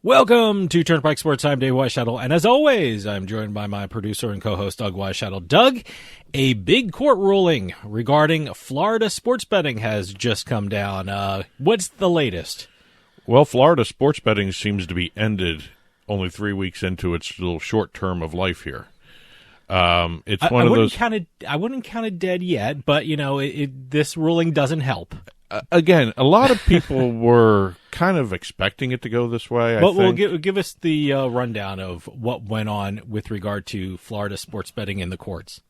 Welcome to Turnpike Sports. I'm Dave Weischadle, and as always, I'm joined by my producer and co-host, Doug Weischadle. Doug, a big court ruling regarding Florida sports betting has just come down. What's the latest? Well, Florida sports betting seems to be ended only 3 weeks into its little short term of life here. It's one of those. I wouldn't count it dead yet, but this ruling doesn't help. Again, a lot of people were kind of expecting it to go this way. Well, give us the rundown of what went on with regard to Florida sports betting in the courts.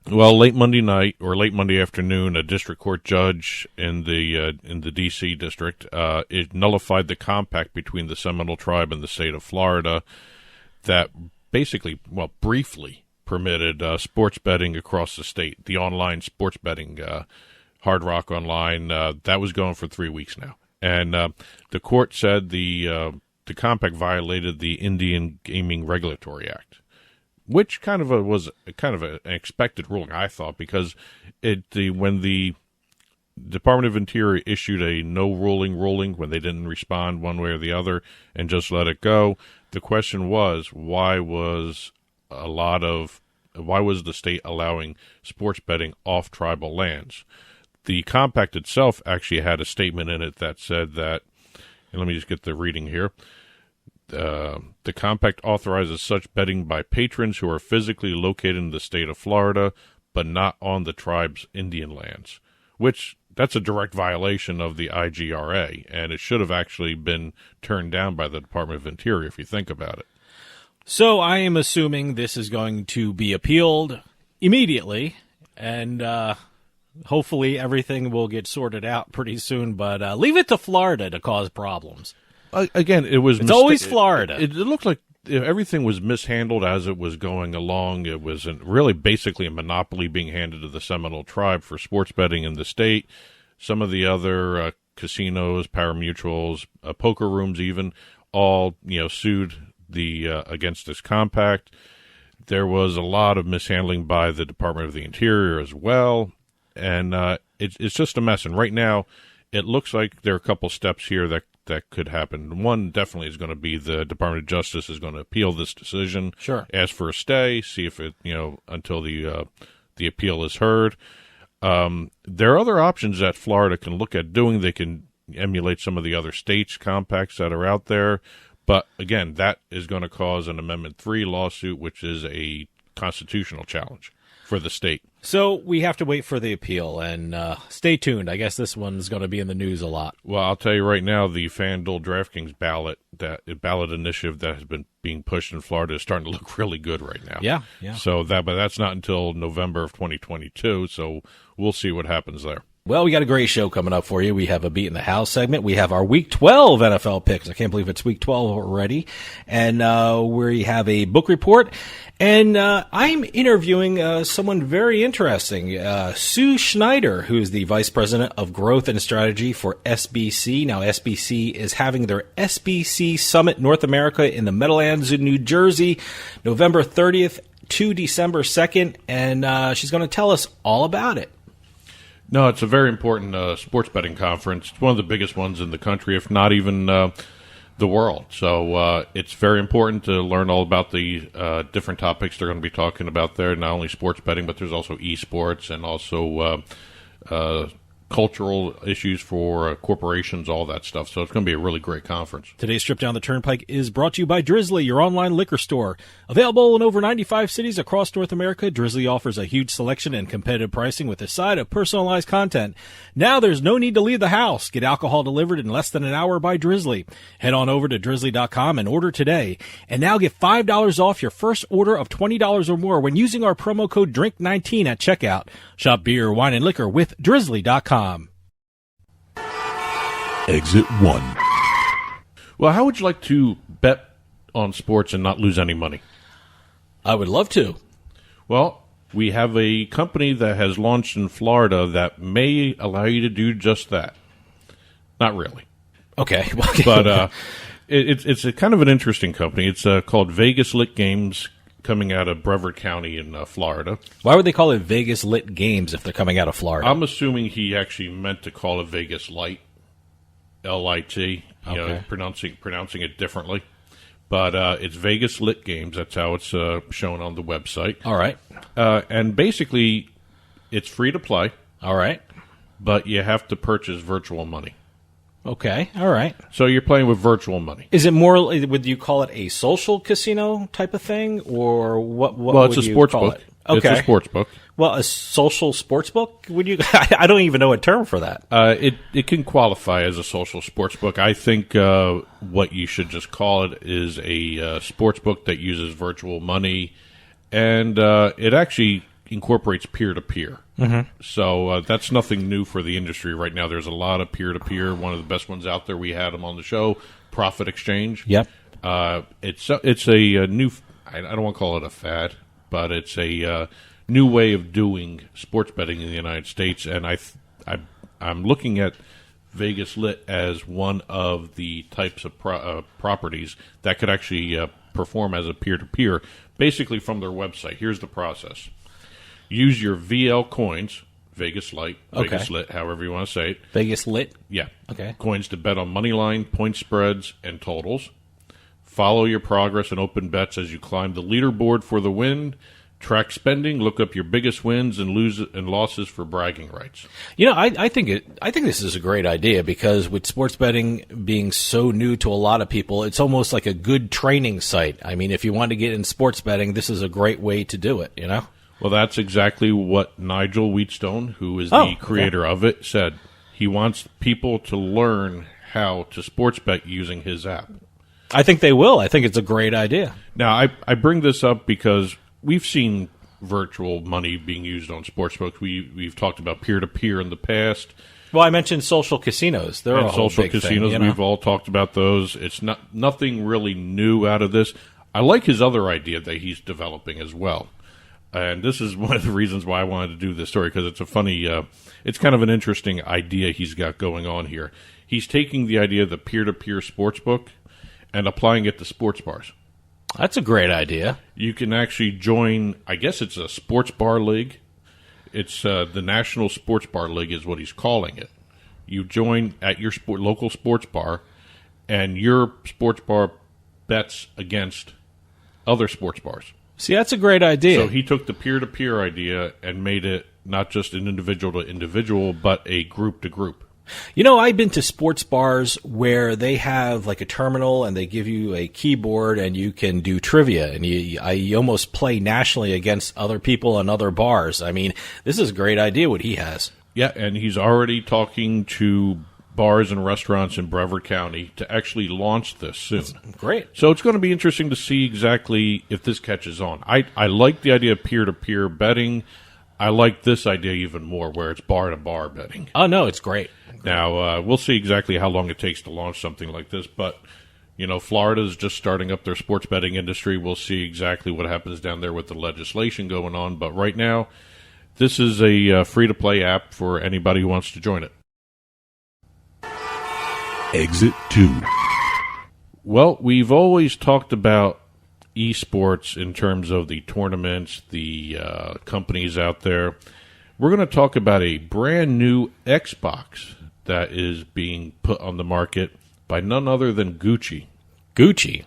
Well, late Monday night or late Monday afternoon, a district court judge in the D.C. district it nullified the compact between the Seminole tribe and the state of Florida that basically, briefly permitted sports betting across the state. The online sports betting. Hard Rock Online, that was going for 3 weeks now. And the court said the compact violated the Indian Gaming Regulatory Act, which was an expected ruling, I thought, because when the Department of Interior issued a no ruling when they didn't respond one way or the other and just let it go, the question was, why was the state allowing sports betting off tribal lands? The compact itself actually had a statement in it that said that, and let me just get the reading here, the compact authorizes such betting by patrons who are physically located in the state of Florida, but not on the tribe's Indian lands, which that's a direct violation of the IGRA, and it should have actually been turned down by the Department of Interior if you think about it. So I am assuming this is going to be appealed immediately, and hopefully everything will get sorted out pretty soon, but leave it to Florida to cause problems. Again, it's always Florida. It looked like everything was mishandled as it was going along. It was really basically a monopoly being handed to the Seminole tribe for sports betting in the state. Some of the other casinos, pari-mutuels, poker rooms even, all sued against this compact. There was a lot of mishandling by the Department of the Interior as well. And it's just a mess. And right now, it looks like there are a couple steps here that could happen. One definitely is going to be the Department of Justice is going to appeal this decision. Sure. Ask for a stay, see if it, until the appeal is heard. There are other options that Florida can look at doing. They can emulate some of the other states' compacts that are out there. But again, that is going to cause an Amendment 3 lawsuit, which is a constitutional challenge for the state. So we have to wait for the appeal, and stay tuned. I guess this one's going to be in the news a lot. Well, I'll tell you right now, the FanDuel DraftKings ballot initiative that has been being pushed in Florida is starting to look really good right now. Yeah. So but that's not until November of 2022. So we'll see what happens there. Well, we got a great show coming up for you. We have a Beat in the House segment. We have our Week 12 NFL picks. I can't believe it's Week 12 already. And we have a book report. And I'm interviewing someone very interesting, Sue Schneider, who is the Vice President of Growth and Strategy for SBC. Now, SBC is having their SBC Summit North America in the Meadowlands in New Jersey, November 30th to December 2nd. And she's going to tell us all about it. No, it's a very important sports betting conference. It's one of the biggest ones in the country, if not even the world. So it's very important to learn all about the different topics they're going to be talking about there, not only sports betting, but there's also esports and also cultural issues for corporations, all that stuff. So it's going to be a really great conference. Today's trip down the Turnpike is brought to you by Drizzly, your online liquor store. Available in over 95 cities across North America, Drizzly offers a huge selection and competitive pricing with a side of personalized content. Now there's no need to leave the house. Get alcohol delivered in less than an hour by Drizzly. Head on over to drizzly.com and order today. And now get $5 off your first order of $20 or more when using our promo code DRINK19 at checkout. Shop beer, wine, and liquor with drizzly.com. Exit 1. Well, how would you like to bet on sports and not lose any money? I would love to. Well, we have a company that has launched in Florida that may allow you to do just that. Not really. Okay. But it's a kind of an interesting company. It's called Vegas Lit Games, coming out of Brevard County in Florida. Why would they call it Vegas Lit Games if they're coming out of Florida? I'm assuming he actually meant to call it Vegas Light, L-I-T, okay. Pronouncing it differently. but it's Vegas Lit Games. That's how it's shown on the website. All right. And basically, it's free to play. All right. But you have to purchase virtual money. Okay. All right. So you're playing with virtual money. Is it more? Would you call it a social casino type of thing, or what? Well, it's a sports book. Okay. It's a sports book. Well, a social sports book? Would you? I don't even know a term for that. It can qualify as a social sports book. I think what you should just call it is a sports book that uses virtual money, and it actually incorporates peer-to-peer. Mm-hmm. So that's nothing new for the industry right now. There's a lot of peer-to-peer. One of the best ones out there. We had them on the show, Profit Exchange. Yep. It's a new. I don't want to call it a fad, but it's a new way of doing sports betting in the United States, and I'm looking at Vegas Lit as one of the types of properties that could actually perform as a peer-to-peer, basically from their website. Here's the process. Use your VL coins, Vegas Light, Vegas Lit, however you want to say it. Vegas Lit? Yeah. Okay. Coins to bet on money line, point spreads, and totals. Follow your progress and open bets as you climb the leaderboard for the win. Track spending, look up your biggest wins and losses for bragging rights. You know, I think this is a great idea because with sports betting being so new to a lot of people, it's almost like a good training site. I mean, if you want to get in sports betting, this is a great way to do it, you know? Well, that's exactly what Nigel Wheatstone, who is the creator of it, said. He wants people to learn how to sports bet using his app. I think they will. I think it's a great idea. Now, I bring this up because we've seen virtual money being used on sportsbooks. We've talked about peer-to-peer in the past. Well, I mentioned social casinos. They're a whole social big casinos. thing, you know? We've all talked about those. It's nothing really new out of this. I like his other idea that he's developing as well. And this is one of the reasons why I wanted to do this story, because it's a funny, it's kind of an interesting idea he's got going on here. He's taking the idea of the peer-to-peer sports book and applying it to sports bars. That's a great idea. You can actually join, I guess it's a sports bar league. It's the National Sports Bar League is what he's calling it. You join at your local sports bar, and your sports bar bets against other sports bars. See, that's a great idea. So he took the peer-to-peer idea and made it not just an individual to individual, but a group to group. You know, I've been to sports bars where they have like a terminal and they give you a keyboard and you can do trivia, and you almost play nationally against other people and other bars. I mean, this is a great idea what he has. Yeah, and he's already talking to bars and restaurants in Brevard County to actually launch this soon. That's great. So it's going to be interesting to see exactly if this catches on. I like the idea of peer-to-peer betting. I like this idea even more, where it's bar-to-bar betting. Oh, no, it's great. Now, we'll see exactly how long it takes to launch something like this, but, you know, Florida's just starting up their sports betting industry. We'll see exactly what happens down there with the legislation going on, but right now, this is a free-to-play app for anybody who wants to join it. Exit 2. Well, we've always talked about esports in terms of the tournaments, the companies out there. We're going to talk about a brand new Xbox that is being put on the market by none other than Gucci. Gucci?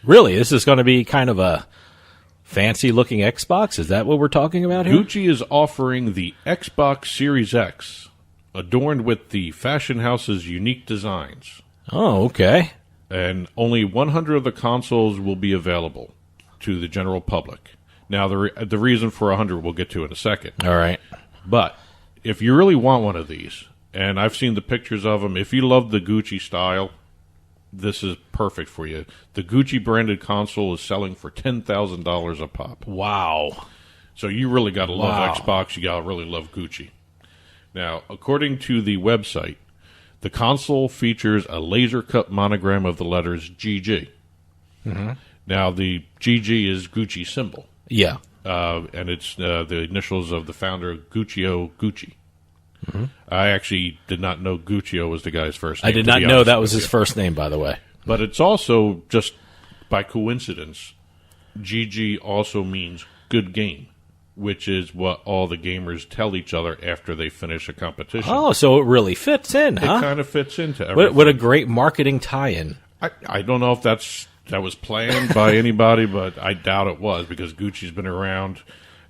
Really? This is going to be kind of a fancy-looking Xbox? Is that what we're talking about here? Gucci is offering the Xbox Series X, adorned with the fashion house's unique designs. Oh, okay. And only 100 of the consoles will be available to the general public. Now, the reason for 100 we'll get to in a second. All right. But if you really want one of these, and I've seen the pictures of them, if you love the Gucci style, this is perfect for you. The Gucci branded console is selling for $10,000 a pop. Wow. So you really got to love Xbox. You got to really love Gucci. Now, according to the website, the console features a laser-cut monogram of the letters GG. Mm-hmm. Now, the GG is Gucci symbol. Yeah. And it's the initials of the founder, Guccio Gucci. Mm-hmm. I actually did not know Guccio was the guy's first name. I did not know that was his first name, by the way. But it's also, just by coincidence, GG also means good game, which is what all the gamers tell each other after they finish a competition. Oh, so it really fits in, huh? It kind of fits into everything. What a great marketing tie-in. I don't know if that's that was planned by anybody, but I doubt it was because Gucci's been around.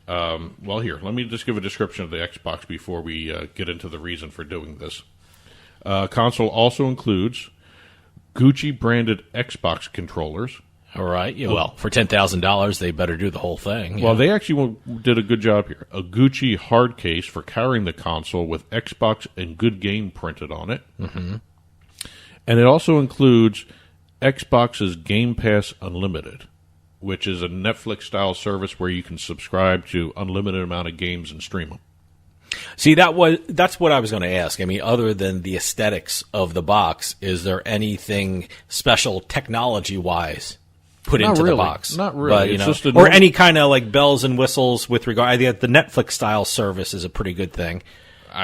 Well, here, let me just give a description of the Xbox before we get into the reason for doing this. Console also includes Gucci-branded Xbox controllers. All right. Yeah, well, for $10,000, they better do the whole thing. Well, they actually did a good job here. A Gucci hard case for carrying the console with Xbox and Good Game printed on it. Mm-hmm. And it also includes Xbox's Game Pass Unlimited, which is a Netflix-style service where you can subscribe to unlimited amount of games and stream them. See, that's what I was going to ask. I mean, other than the aesthetics of the box, is there anything special technology-wise put into the box? Not really. But, it's just or any kind of like bells and whistles with regard. I think the Netflix-style service is a pretty good thing.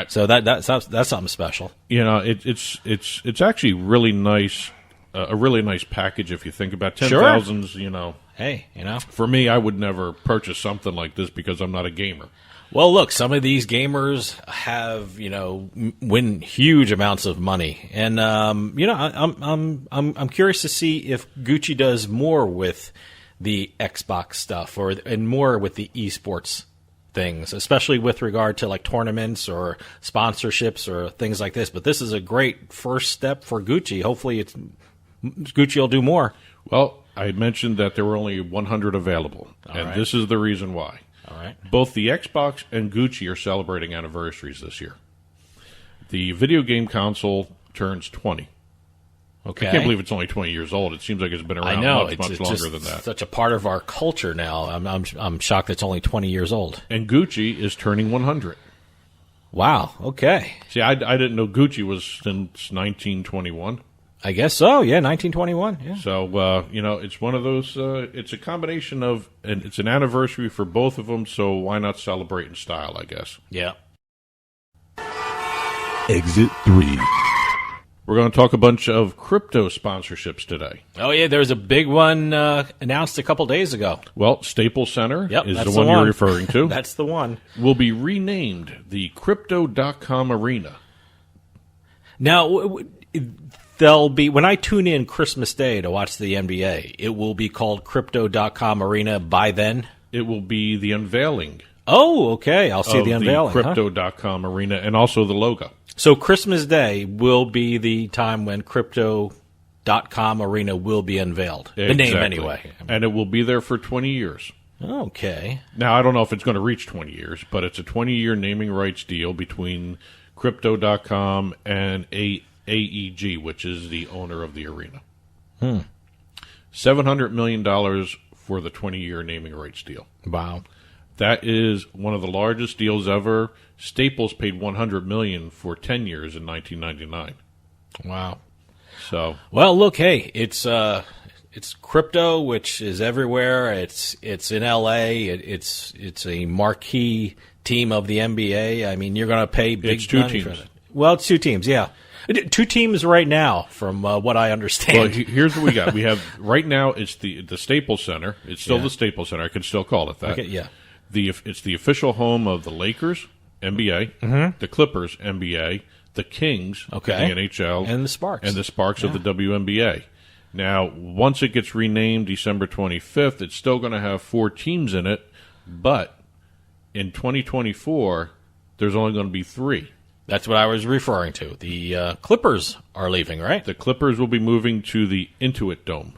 So that's something special. It's actually really nice. A really nice package if you think about 10,000's. Hey, for me, I would never purchase something like this because I'm not a gamer. Well, look, some of these gamers have, win huge amounts of money, and I'm curious to see if Gucci does more with the Xbox stuff and more with the esports things, especially with regard to like tournaments or sponsorships or things like this. But this is a great first step for Gucci. Hopefully, Gucci will do more. Well, I mentioned that there were only 100 available, This is the reason why. All right. Both the Xbox and Gucci are celebrating anniversaries this year. The video game console turns 20. Okay. I can't believe it's only 20 years old. It seems like it's been around much longer than that. Such a part of our culture now. I'm shocked it's only 20 years old. And Gucci is turning 100. Wow. Okay. See, I didn't know Gucci was since 1921. I guess so. Yeah, 1921. Yeah. So it's one of those. It's a combination of, and it's an anniversary for both of them. So why not celebrate in style? I guess. Yeah. Exit 3. We're going to talk a bunch of crypto sponsorships today. Oh yeah, there was a big one announced a couple days ago. Well, Staples Center is that's the one you're referring to. That's the one. Will be renamed the Crypto.com Arena. Now. They'll be, when I tune in Christmas Day to watch the NBA, it will be called Crypto.com Arena by then? It will be the unveiling. Oh, okay. I'll see the unveiling. The Crypto.com Arena and also the logo. So Christmas Day will be the time when Crypto.com Arena will be unveiled. Exactly. The name, anyway. And it will be there for 20 years. Okay. Now, I don't know if it's going to reach 20 years, but it's a 20-year naming rights deal between Crypto.com and AEG, which is the owner of the arena. $700 million for the 20-year naming rights deal. Wow. That is one of the largest deals ever. Staples paid $100 million for 10 years in 1999. Wow. So, well, look, hey, it's crypto, which is everywhere. It's in LA. It's a marquee team of the NBA. I mean, you're going to pay big money for it. Well, it's two teams, yeah. Two teams right now, from what I understand. Well, here's what we got. We have right now. It's the Staples Center. It's still the Staples Center. I can still call it that. Okay, yeah. It's the official home of the Lakers, NBA, the Clippers, NBA, the Kings, the NHL, and the Sparks, of the WNBA. Now, once it gets renamed December 25th, it's still going to have 4 teams in it, but in 2024, there's only going to be 3. That's what I was referring to. The Clippers are leaving, right? The Clippers will be moving to the Intuit Dome.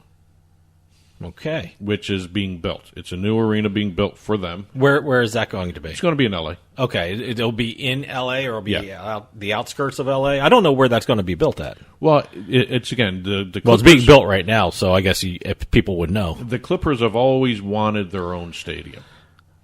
Okay. Which is being built. It's a new arena being built for them. Where is that going to be? It's going to be in L.A. Okay. It'll be in L.A. or it'll be the outskirts of L.A.? I don't know where that's going to be built at. Well, it's again, the Clippers, well, it's being built right now, so I guess if people would know. The Clippers have always wanted their own stadium.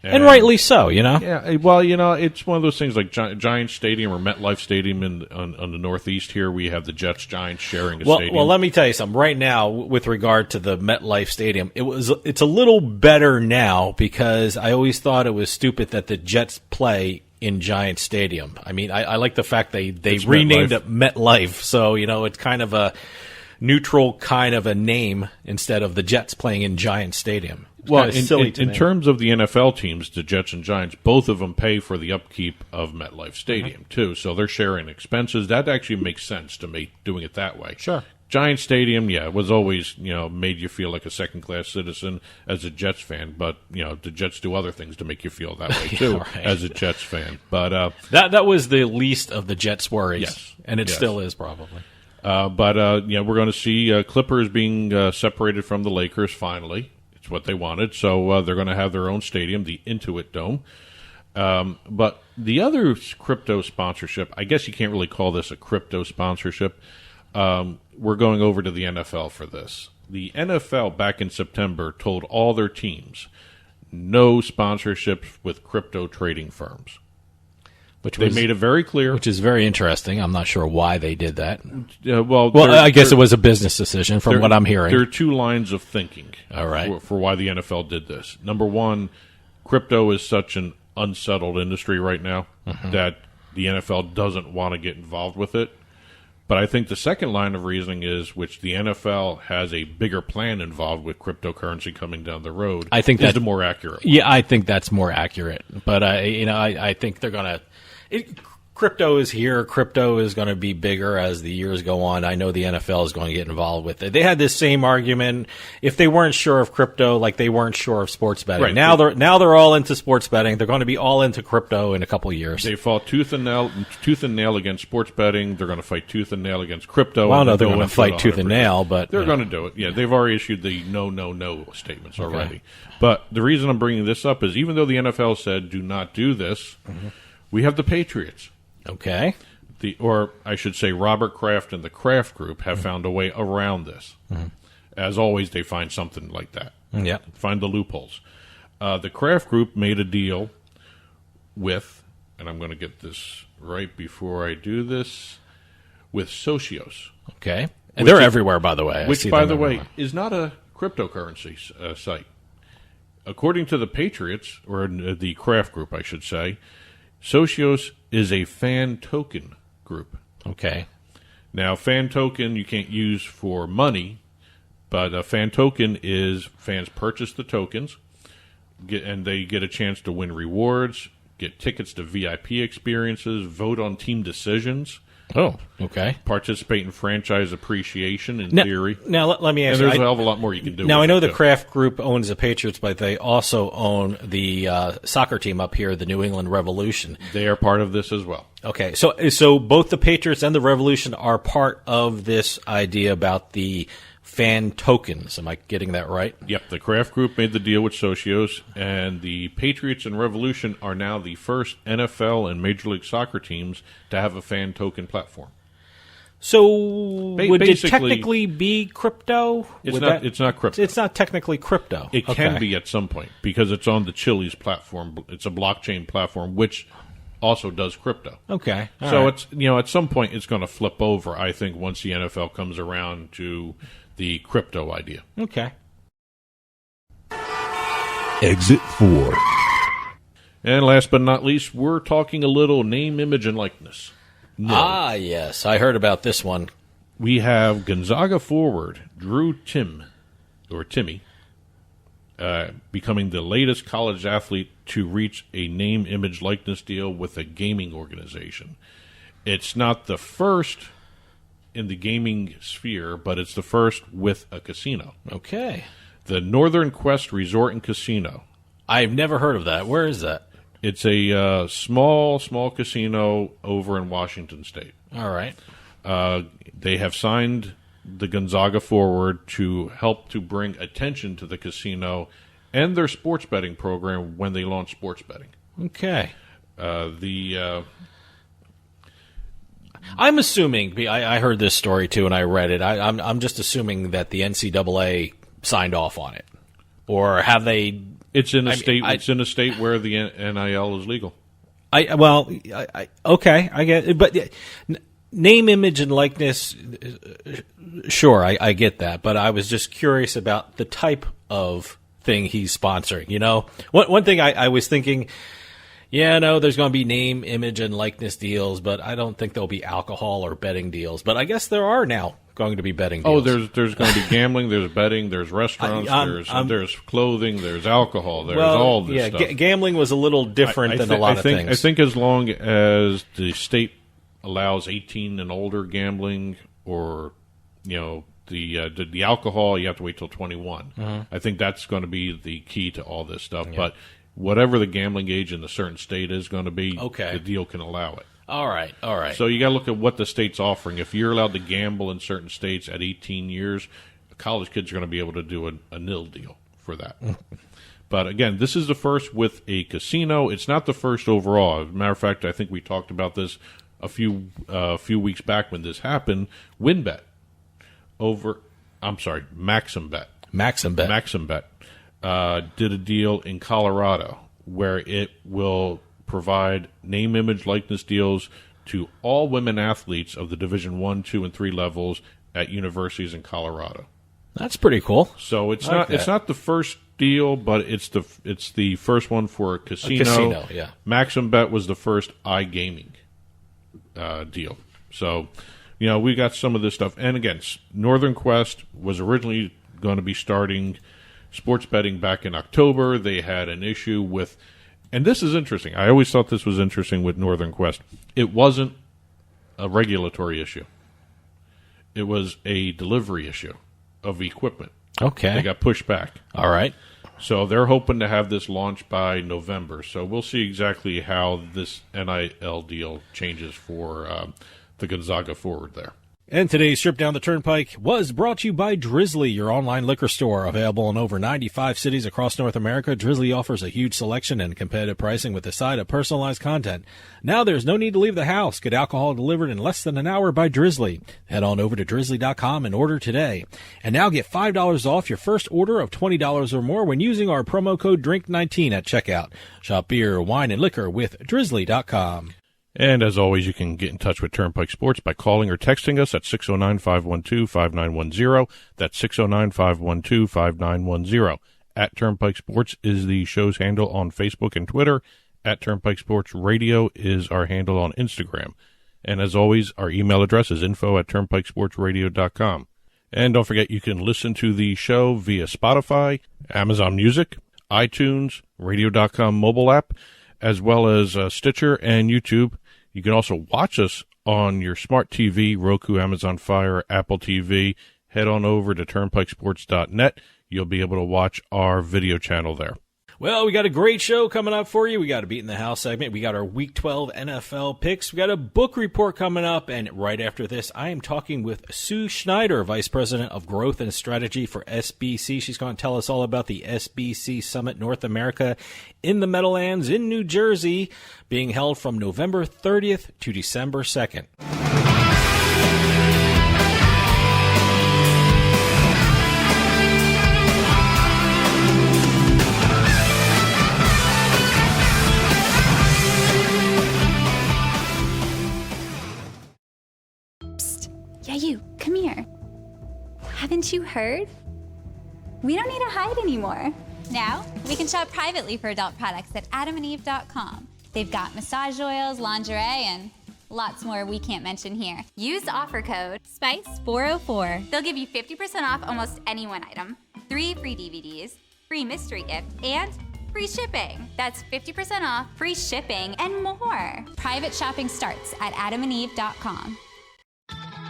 And rightly so, Yeah, well, it's one of those things like Giants Stadium or MetLife Stadium on the Northeast here. We have the Jets, Giants sharing a stadium. Well, let me tell you something. Right now, with regard to the MetLife Stadium, it's a little better now because I always thought it was stupid that the Jets play in Giants Stadium. I mean, I like the fact they renamed it MetLife, so it's kind of a neutral kind of a name instead of the Jets playing in Giants Stadium. Well, in terms of the NFL teams, the Jets and Giants, both of them pay for the upkeep of MetLife Stadium, too. So they're sharing expenses. That actually makes sense to me, doing it that way. Sure. Giant Stadium, yeah, was always, made you feel like a second-class citizen as a Jets fan. But, the Jets do other things to make you feel that way, too, right. as a Jets fan. But that was the least of the Jets' worries. Yes. And it Yes. still is, probably. But we're going to see Clippers being separated from the Lakers finally. It's what they wanted. So they're going to have their own stadium, the Intuit Dome. But the other crypto sponsorship, I guess you can't really call this a crypto sponsorship. We're going over to the NFL for this. The NFL back in September told all their teams no sponsorships with crypto trading firms. They made it very clear. Which is very interesting. I'm not sure why they did that. Well, I guess it was a business decision from what I'm hearing. There are two lines of thinking All right. for why the NFL did this. Number one, crypto is such an unsettled industry right now that the NFL doesn't want to get involved with it. But I think the second line of reasoning is, which the NFL has a bigger plan involved with cryptocurrency coming down the road. I think that's the more accurate one. Yeah, I think that's more accurate. But I think they're going to. Crypto is here. Crypto is going to be bigger as the years go on. I know the NFL is going to get involved with it. They had this same argument if they weren't sure of crypto, like they weren't sure of sports betting. Right. Now they're all into sports betting. They're going to be all into crypto in a couple of years. They fought tooth and nail against sports betting. They're going to fight tooth and nail against crypto. Well, no, they're going to fight tooth and nail, but they're going to do it. Yeah, they've already issued the no statements already. Okay. But the reason I'm bringing this up is even though the NFL said do not do this, we have the Patriots. Okay. Or I should say Robert Kraft and the Kraft Group have found a way around this. As always, they find something like that. Yeah. Find the loopholes. The Kraft Group made a deal with, and I'm going to get this right before I do this, with Socios. Okay. And they're everywhere, by the way. Which, by the way, is not a cryptocurrency site. According to the Patriots, or the Kraft Group, I should say, Socios is a fan token group. Okay. Now, fan token you can't use for money, but a fan token is fans purchase the tokens, and they get a chance to win rewards, get tickets to VIP experiences, vote on team decisions. Oh, okay. Participate in franchise appreciation in theory. Now, let me ask you. you. And there's a hell of a lot more you can do. Now, I know the Kraft Group owns the Patriots, but they also own the soccer team up here, the New England Revolution. They are part of this as well. Okay. So both the Patriots and the Revolution are part of this idea about the fan tokens. Am I getting that right? Yep. The Kraft Group made the deal with Socios, and the Patriots and Revolution are now the first NFL and Major League Soccer teams to have a fan token platform. So would it technically be crypto? It's not crypto. It's not technically crypto. It can be at some point because it's on the Chili's platform. It's a blockchain platform, which also does crypto. Okay. So it's at some point it's going to flip over, I think, once the NFL comes around to the crypto idea. Okay. Exit 4. And last but not least, we're talking a little name, image, and likeness. No. Ah, yes. I heard about this one. We have Gonzaga forward Drew Timmy, becoming the latest college athlete to reach a name, image, likeness deal with a gaming organization. It's not the first in the gaming sphere, but it's the first with a casino. Okay. The Northern Quest Resort and Casino. I've never heard of that. Where is that? It's a small casino over in Washington State. All right. They have signed the Gonzaga forward to help to bring attention to the casino and their sports betting program when they launch sports betting. Okay. I'm assuming, I heard this story too and I read it, I'm just assuming that the NCAA signed off on it. Or have they... It's in a state where the NIL is legal. Okay, I get it. But name, image, and likeness, sure, I get that. But I was just curious about the type of thing he's sponsoring. You know, one thing I was thinking, there's going to be name, image, and likeness deals, but I don't think there'll be alcohol or betting deals. But I guess there are now going to be betting deals. Oh, there's going to be gambling, there's betting, there's restaurants, there's clothing, there's alcohol, there's all this stuff. Gambling was a little different than a lot of things. I think as long as the state allows 18 and older gambling or the alcohol, you have to wait till 21. Mm-hmm. I think that's going to be the key to all this stuff. Yeah. But whatever the gambling age in a certain state is going to be, the deal can allow it. All right. So you got to look at what the state's offering. If you're allowed to gamble in certain states at 18 years, college kids are going to be able to do a nil deal for that. But again, this is the first with a casino. It's not the first overall. As a matter of fact, I think we talked about this a few weeks back when this happened. WinBet MaximBet did a deal in Colorado where it will provide name, image, likeness deals to all women athletes of the Division 1, 2, and 3 levels at universities in Colorado. That's pretty cool. So it's not the first deal, but it's the first one for a casino. A casino, yeah. MaximBet was the first iGaming deal. So, we got some of this stuff. And again, Northern Quest was originally going to be starting sports betting back in October. They had an issue with, and this is interesting. I always thought this was interesting with Northern Quest. It wasn't a regulatory issue. It was a delivery issue of equipment. Okay. They got pushed back. All right. So they're hoping to have this launched by November. So we'll see exactly how this NIL deal changes for the Gonzaga forward there. And today's trip down the Turnpike was brought to you by Drizzly, your online liquor store. Available in over 95 cities across North America, Drizzly offers a huge selection and competitive pricing with a side of personalized content. Now there's no need to leave the house. Get alcohol delivered in less than an hour by Drizzly. Head on over to drizzly.com and order today. And now get $5 off your first order of $20 or more when using our promo code DRINK19 at checkout. Shop beer, wine, and liquor with drizzly.com. And as always, you can get in touch with Turnpike Sports by calling or texting us at 609-512-5910. That's 609-512-5910. At Turnpike Sports is the show's handle on Facebook and Twitter. At Turnpike Sports Radio is our handle on Instagram. And as always, our email address is info@turnpikesportsradio.com. And don't forget, you can listen to the show via Spotify, Amazon Music, iTunes, radio.com mobile app, as well as Stitcher and YouTube. You can also watch us on your smart TV, Roku, Amazon Fire, Apple TV. Head on over to turnpikesports.net. You'll be able to watch our video channel there. Well, we got a great show coming up for you. We got a Beat in the House segment. We got our Week 12 NFL picks. We got a book report coming up. And right after this, I am talking with Sue Schneider, Vice President of Growth and Strategy for SBC. She's going to tell us all about the SBC Summit North America in the Meadowlands in New Jersey, being held from November 30th to December 2nd. Yeah, you, come here. Haven't you heard? We don't need to hide anymore. Now, we can shop privately for adult products at adamandeve.com. They've got massage oils, lingerie, and lots more we can't mention here. Use offer code SPICE404. They'll give you 50% off almost any one item, 3 free DVDs, free mystery gift, and free shipping. That's 50% off, free shipping, and more. Private shopping starts at adamandeve.com.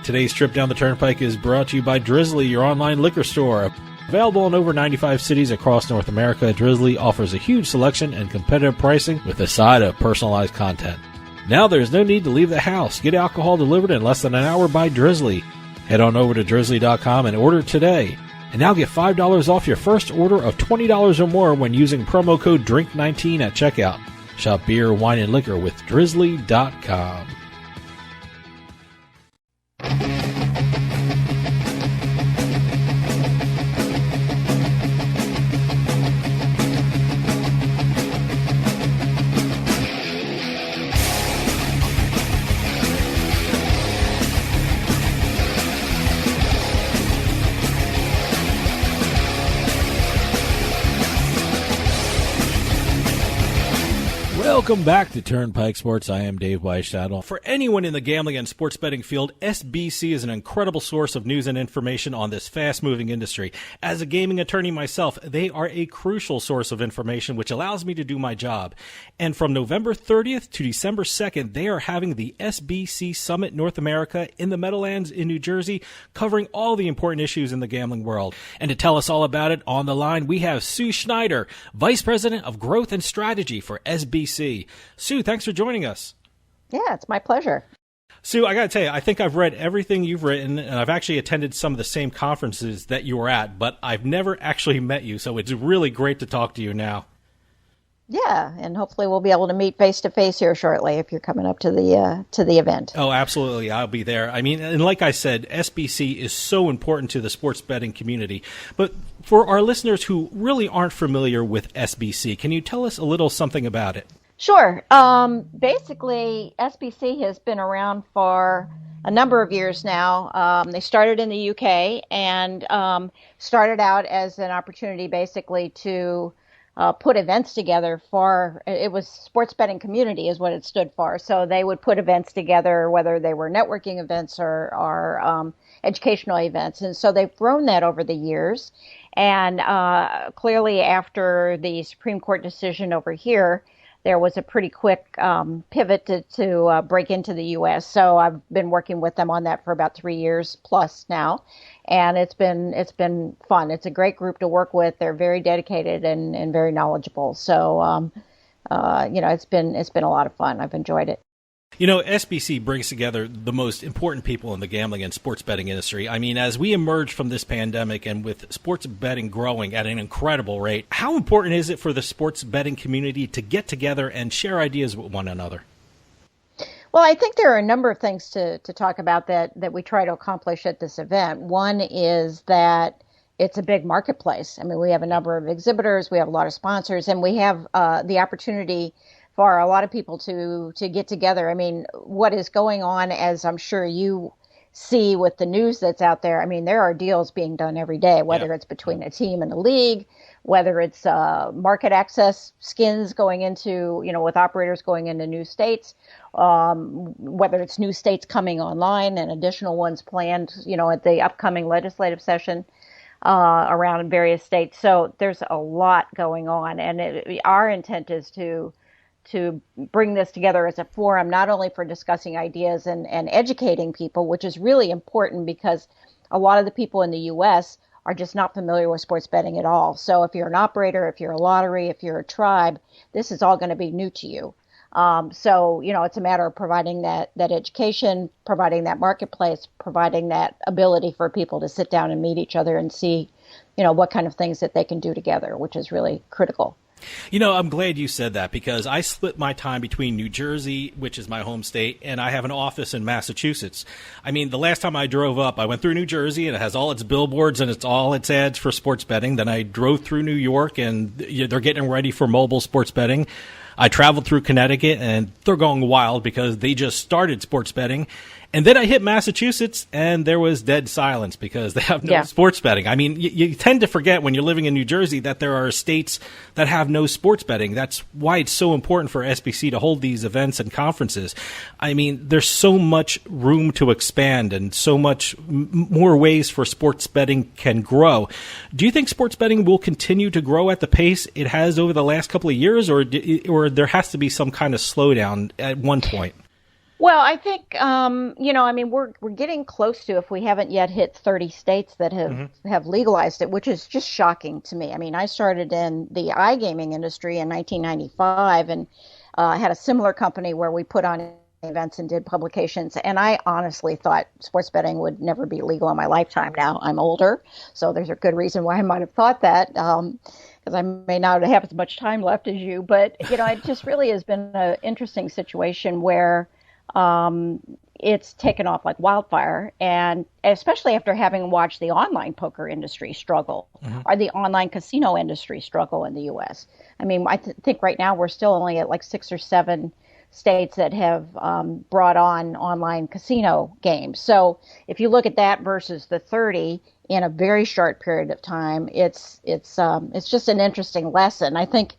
Today's trip down the Turnpike is brought to you by Drizzly, your online liquor store. Available in over 95 cities across North America, Drizzly offers a huge selection and competitive pricing with a side of personalized content. Now there's no need to leave the house. Get alcohol delivered in less than an hour by Drizzly. Head on over to drizzly.com and order today. And now get $5 off your first order of $20 or more when using promo code DRINK19 at checkout. Shop beer, wine, and liquor with drizzly.com. Welcome back to Turnpike Sports. I am Dave Weischadle. For anyone in the gambling and sports betting field, SBC is an incredible source of news and information on this fast-moving industry. As a gaming attorney myself, they are a crucial source of information which allows me to do my job. And from November 30th to December 2nd, they are having the SBC Summit North America in the Meadowlands in New Jersey, covering all the important issues in the gambling world. And to tell us all about it, on the line, we have Sue Schneider, Vice President of Growth and Strategy for SBC. Sue, thanks for joining us. Yeah, it's my pleasure. Sue, I got to tell you, I think I've read everything you've written, and I've actually attended some of the same conferences that you were at, but I've never actually met you, so it's really great to talk to you now. Yeah, and hopefully we'll be able to meet face to face here shortly if you're coming up to the event. Oh, absolutely. I'll be there. I mean, and like I said, SBC is so important to the sports betting community. But for our listeners who really aren't familiar with SBC, can you tell us a little something about it? Sure. Basically, SBC has been around for a number of years now. They started in the UK and started out as an opportunity basically to put events together for, it was sports betting community is what it stood for. So they would put events together, whether they were networking events or educational events. And so they've grown that over the years. And clearly after the Supreme Court decision over here, there was a pretty quick pivot to break into the U.S. So I've been working with them on that for about 3 years plus now, and it's been fun. It's a great group to work with. They're very dedicated and very knowledgeable. So it's been a lot of fun. I've enjoyed it. You know, SBC brings together the most important people in the gambling and sports betting industry. I mean, as we emerge from this pandemic and with sports betting growing at an incredible rate, how important is it for the sports betting community to get together and share ideas with one another? Well, I think there are a number of things to talk about that we try to accomplish at this event. One is that it's a big marketplace. I mean, we have a number of exhibitors, we have a lot of sponsors, and we have the opportunity for a lot of people to get together. I mean, what is going on, as I'm sure you see with the news that's out there, I mean, there are deals being done every day, whether it's between a team and a league, whether it's market access skins going into, with operators going into new states, whether it's new states coming online and additional ones planned, at the upcoming legislative session around various states. So there's a lot going on. And our intent is to bring this together as a forum, not only for discussing ideas and educating people, which is really important because a lot of the people in the U.S. are just not familiar with sports betting at all. So if you're an operator, if you're a lottery, if you're a tribe, this is all going to be new to you. So it's a matter of providing that education, providing that marketplace, providing that ability for people to sit down and meet each other and see, what kind of things that they can do together, which is really critical. I'm glad you said that because I split my time between New Jersey, which is my home state, and I have an office in Massachusetts. I mean, the last time I drove up, I went through New Jersey, and it has all its billboards and it's all its ads for sports betting. Then I drove through New York, and they're getting ready for mobile sports betting. I traveled through Connecticut, and they're going wild because they just started sports betting. And then I hit Massachusetts, and there was dead silence because they have no sports betting. I mean, you tend to forget when you're living in New Jersey that there are states that have no sports betting. That's why it's so important for SBC to hold these events and conferences. I mean, there's so much room to expand and so much more ways for sports betting can grow. Do you think sports betting will continue to grow at the pace it has over the last couple of years, or there has to be some kind of slowdown at one point? Well, I think, we're getting close to, if we haven't yet hit 30 states that have legalized it, which is just shocking to me. I mean, I started in the iGaming industry in 1995 and had a similar company where we put on events and did publications. And I honestly thought sports betting would never be legal in my lifetime. Now I'm older, so there's a good reason why I might have thought that. Because I may not have as much time left as you. But, it just really has been an interesting situation where it's taken off like wildfire, and especially after having watched the online poker industry struggle or the online casino industry struggle in the U.S. I mean, I think right now we're still only at like 6 or 7 states that have brought on online casino games. So if you look at that versus the 30 in a very short period of time, it's just an interesting lesson. I think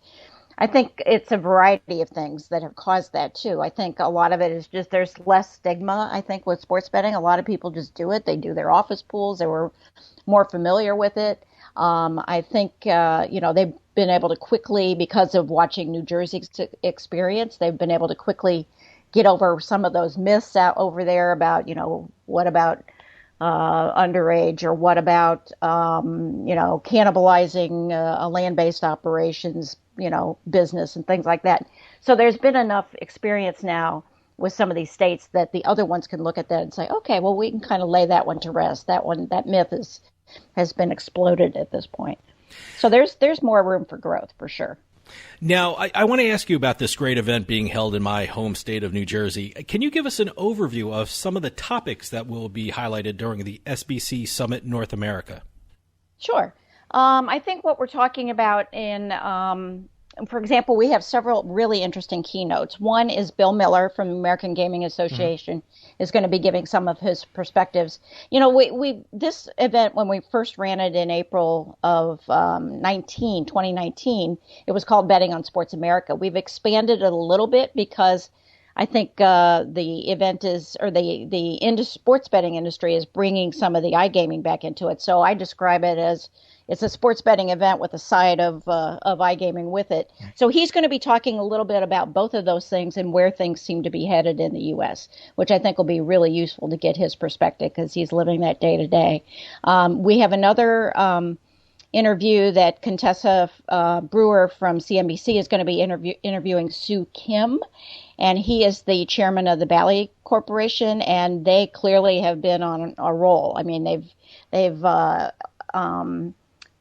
I think it's a variety of things that have caused that too. I think a lot of it is just there's less stigma, I think, with sports betting. A lot of people just do it. They do their office pools. They were more familiar with it. I think, they've been able to quickly, because of watching New Jersey's experience, they've been able to quickly get over some of those myths out over there about, what about underage, or what about, cannibalizing a land-based operations, business and things like that. So there's been enough experience now with some of these states that the other ones can look at that and say, okay, well, we can kind of lay that one to rest. That myth has been exploded at this point. So there's more room for growth for sure. Now, I want to ask you about this great event being held in my home state of New Jersey. Can you give us an overview of some of the topics that will be highlighted during the SBC Summit North America? Sure. I think what we're talking about for example, we have several really interesting keynotes. One is Bill Miller from the American Gaming Association is going to be giving some of his perspectives. This event, when we first ran it in April of 2019, it was called Betting on Sports America. We've expanded it a little bit because I think the event the sports betting industry is bringing some of the iGaming back into it. So I describe it as it's a sports betting event with a side of iGaming with it. So he's going to be talking a little bit about both of those things and where things seem to be headed in the U.S., which I think will be really useful to get his perspective because he's living that day to day. We have another interview that Contessa Brewer from CNBC is going to be interviewing Sue Kim, and he is the chairman of the Bally Corporation, and they clearly have been on a roll. I mean, they've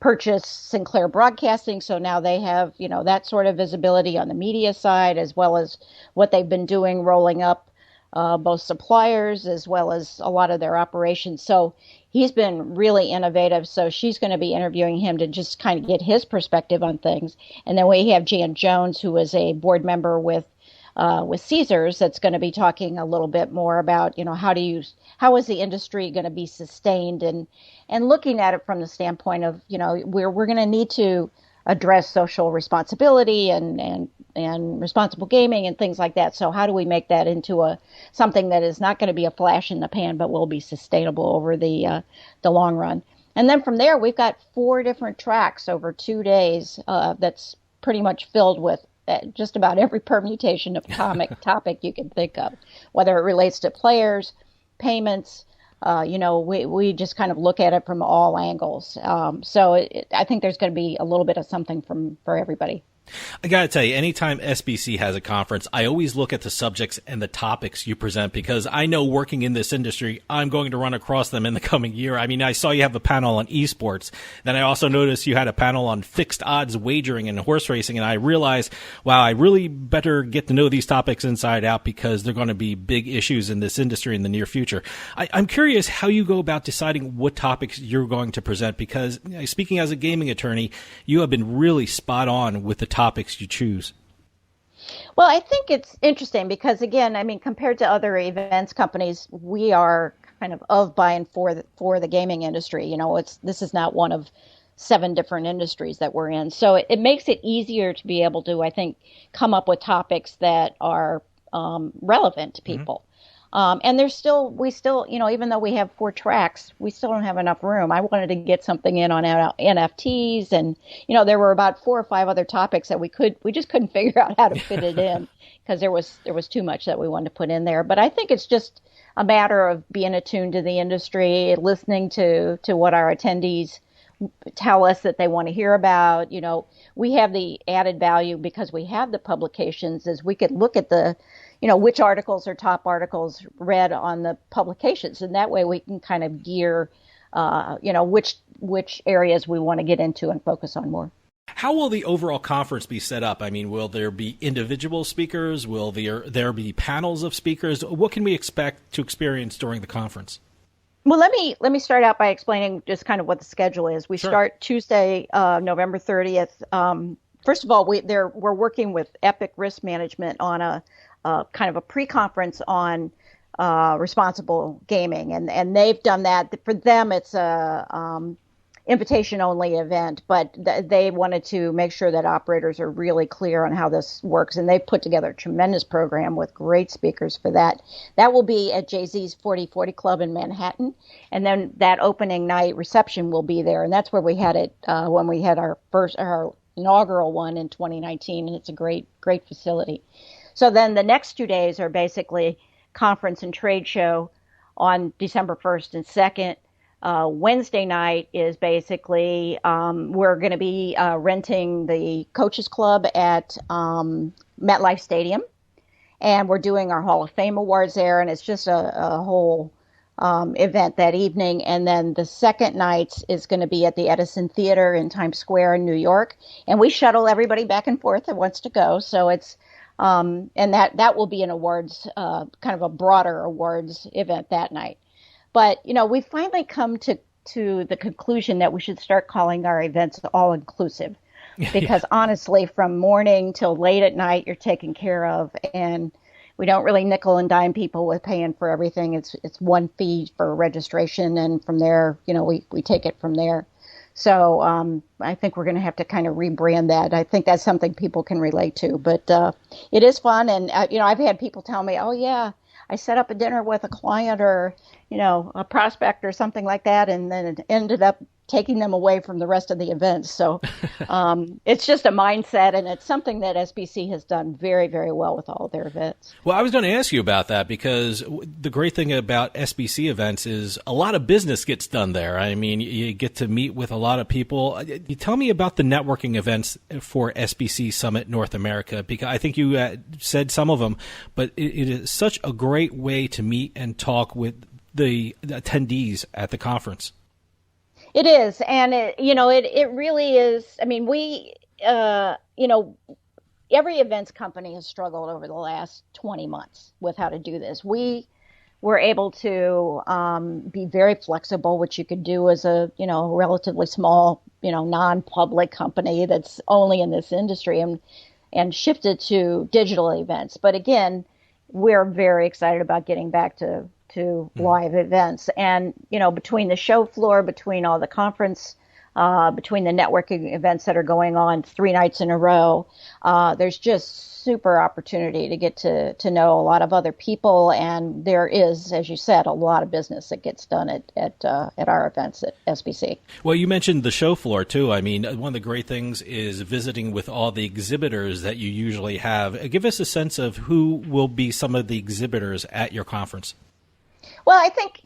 purchased Sinclair Broadcasting, so now they have that sort of visibility on the media side, as well as what they've been doing, rolling up both suppliers as well as a lot of their operations. So he's been really innovative. So she's going to be interviewing him to just kind of get his perspective on things. And then we have Jan Jones, who is a board member with Caesars, that's going to be talking a little bit more about, how is the industry going to be sustained, and looking at it from the standpoint of, we're going to need to address social responsibility and responsible gaming and things like that. So how do we make that into something that is not going to be a flash in the pan, but will be sustainable over the long run? And then from there, we've got 4 different tracks over 2 days that's pretty much filled with just about every permutation of topic you can think of, whether it relates to players, payments. We just kind of look at it from all angles. So I think there's going to be a little bit of something for everybody. I got to tell you, anytime SBC has a conference, I always look at the subjects and the topics you present, because I know working in this industry, I'm going to run across them in the coming year. I mean, I saw you have a panel on esports. Then I also noticed you had a panel on fixed odds wagering and horse racing. And I realized, wow, I really better get to know these topics inside out, because they're going to be big issues in this industry in the near future. I'm curious how you go about deciding what topics you're going to present, because speaking as a gaming attorney, you have been really spot on with the topics you choose. Well, I think it's interesting because, again, I mean, compared to other events companies, we are kind of by and for the gaming industry. This is not one of 7 different industries that we're in. So it makes it easier to be able to, I think, come up with topics that are relevant to people. And we still, even though we have 4 tracks, we still don't have enough room. I wanted to get something in on NFTs, and, there were about 4 or 5 other topics that we just couldn't figure out how to fit it in, because there was too much that we wanted to put in there. But I think it's just a matter of being attuned to the industry, listening to what our attendees tell us that they want to hear about. We have the added value because we have the publications, is we could look at which articles are top articles read on the publications. And that way we can kind of gear, which areas we want to get into and focus on more. How will the overall conference be set up? I mean, will there be individual speakers? Will there be panels of speakers? What can we expect to experience during the conference? Well, let me start out by explaining just kind of what the schedule is. We start Tuesday, November 30th. First of all, we're working with Epic Risk Management on a kind of a pre-conference on responsible gaming, and they've done that. For them, it's invitation-only event, but they wanted to make sure that operators are really clear on how this works, and they put together a tremendous program with great speakers for that. That will be at Jay-Z's 4040 Club in Manhattan, and then that opening night reception will be there, and that's where we had it when we had our inaugural one in 2019, and it's a great facility. So then the next 2 days are basically conference and trade show on December 1st and 2nd. Wednesday night is basically we're going to be renting the Coaches Club at MetLife Stadium, and we're doing our Hall of Fame awards there, and it's just a whole event that evening. And then the second night is going to be at the Edison Theater in Times Square in New York, and we shuttle everybody back and forth that wants to go. So it's and that will be an awards kind of a broader awards event that night. But, we finally come to the conclusion that we should start calling our events all-inclusive because honestly, from morning till late at night, you're taken care of. And we don't really nickel and dime people with paying for everything. It's one fee for registration. And from there, we take it from there. So I think we're going to have to kind of rebrand that. I think that's something people can relate to. But it is fun. And, I've had people tell me, oh, yeah, I set up a dinner with a client or, a prospect or something like that, and then it ended up taking them away from the rest of the events. So it's just a mindset, and it's something that SBC has done very, very well with all of their events. Well, I was going to ask you about that because the great thing about SBC events is a lot of business gets done there. I mean, you get to meet with a lot of people. You tell me about the networking events for SBC Summit North America, because I think you said some of them, but it is such a great way to meet and talk with the attendees at the conference. It is, and it really is. I mean, we, every events company has struggled over the last 20 months with how to do this. We were able to be very flexible, which you could do as a, relatively small, non-public company that's only in this industry, and shifted to digital events. But again, we're very excited about getting back to live events. And, between the show floor, between all the conference, between the networking events that are going on 3 nights in a row, there's just super opportunity to get to know a lot of other people. And there is, as you said, a lot of business that gets done at our events at SBC. Well, you mentioned the show floor, too. I mean, one of the great things is visiting with all the exhibitors that you usually have. Give us a sense of who will be some of the exhibitors at your conference. Well, I think,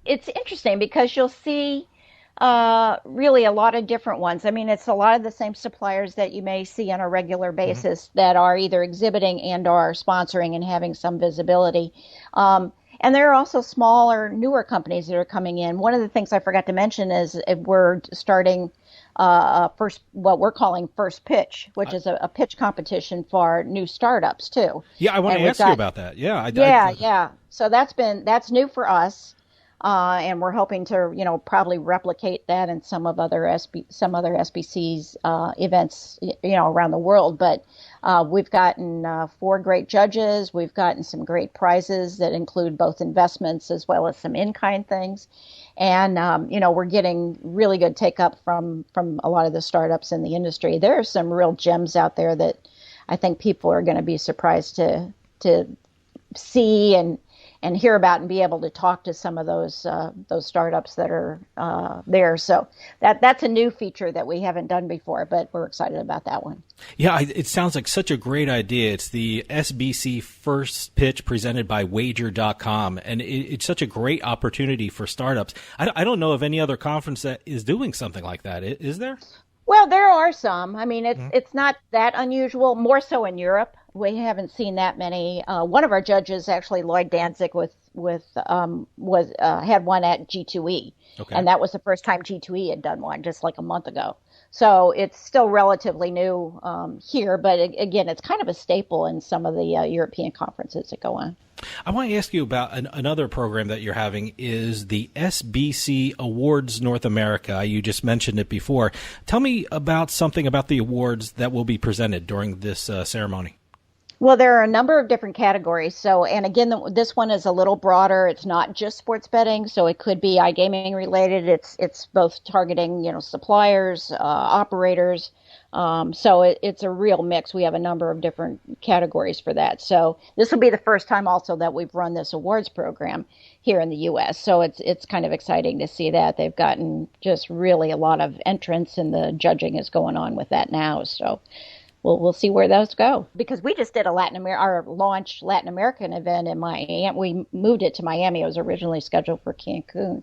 it's interesting because you'll see really a lot of different ones. I mean, it's a lot of the same suppliers that you may see on a regular basis that are either exhibiting and are sponsoring and having some visibility. And there are also smaller, newer companies that are coming in. One of the things I forgot to mention is we're starting what we're calling First Pitch, which is a pitch competition for new startups too. Yeah, I want to ask you about that. Yeah. Yeah. So that's new for us. And we're hoping to, probably replicate that in some other SBC's events, around the world. But we've gotten 4 great judges. We've gotten some great prizes that include both investments as well as some in-kind things. And, we're getting really good take-up from a lot of the startups in the industry. There are some real gems out there that I think people are going to be surprised to see and hear about and be able to talk to some of those startups that are there. So that's a new feature that we haven't done before, but we're excited about that one. Yeah, it sounds like such a great idea. It's the SBC First Pitch presented by Wager.com, and it's such a great opportunity for startups. I don't know of any other conference that is doing something like that. Is there? Well, there are some. I mean, it's not that unusual, more so in Europe. We haven't seen that many. One of our judges, actually Lloyd Danzig, had one at G2E, okay. And that was the first time G2E had done one, just like a month ago. So it's still relatively new here, but again, it's kind of a staple in some of the European conferences that go on. I want to ask you about another program that you're having is the SBC Awards North America. You just mentioned it before. Tell me about something about the awards that will be presented during this ceremony. Well, there are a number of different categories. So, and again, this one is a little broader. It's not just sports betting, so it could be iGaming related. It's both targeting, suppliers, operators. It's a real mix. We have a number of different categories for that. So this will be the first time also that we've run this awards program here in the U.S. So it's kind of exciting to see that they've gotten just really a lot of entrants, and the judging is going on with that now. So. We'll see where those go, because we just did our launch Latin American event in Miami. We moved it to Miami. It was originally scheduled for Cancun,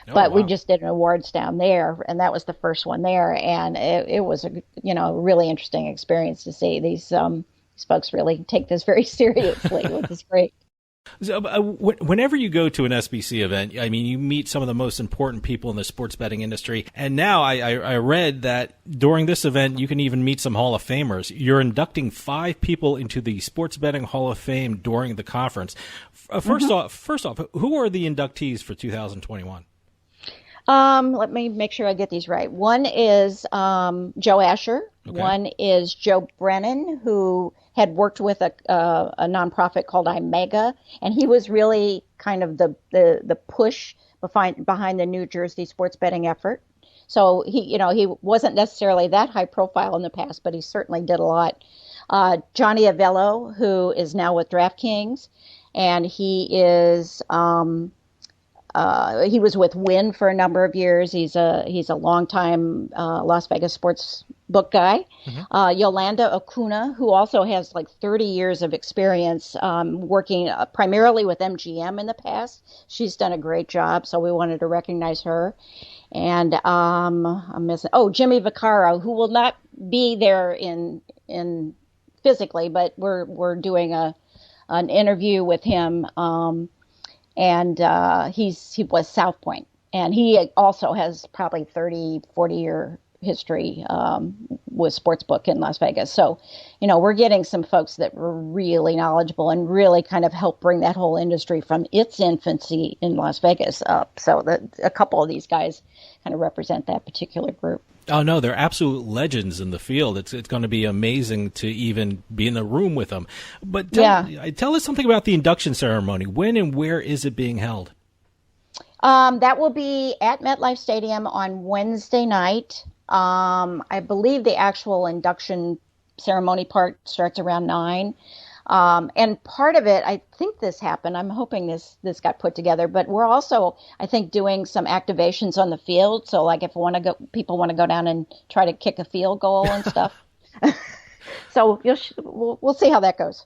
but we just did an awards down there, and that was the first one there. And it was a really interesting experience to see these folks really take this very seriously, which is great. So, whenever you go to an SBC event, I mean, you meet some of the most important people in the sports betting industry. And now I read that during this event, you can even meet some Hall of Famers. You're inducting 5 people into the Sports Betting Hall of Fame during the conference. First off, who are the inductees for 2021? Let me make sure I get these right. One is Joe Asher. Okay. One is Joe Brennan, who had worked with a nonprofit called iMega, and he was really kind of the push behind the New Jersey sports betting effort. So he wasn't necessarily that high profile in the past, but he certainly did a lot. Johnny Avello, who is now with DraftKings, and he is he was with Wynn for a number of years. He's a longtime Las Vegas sports book guy. Mm-hmm. Yolanda Acuna, who also has like 30 years of experience working primarily with MGM in the past. She's done a great job, so we wanted to recognize her. And I'm missing. Oh, Jimmy Vaccaro, who will not be there in physically, but we're doing an interview with him. And he was South Point, and he also has probably 40-year history with sportsbook in Las Vegas. So, we're getting some folks that were really knowledgeable and really kind of help bring that whole industry from its infancy in Las Vegas up. So a couple of these guys kind of represent that particular group. Oh, no, they're absolute legends in the field. It's going to be amazing to even be in the room with them. But tell us something about the induction ceremony. When and where is it being held? That will be at MetLife Stadium on Wednesday night. I believe the actual induction ceremony part starts around 9. And part of it, I think this happened. I'm hoping this got put together, but we're also, I think, doing some activations on the field. So like if people want to go down and try to kick a field goal and stuff. So we'll see how that goes.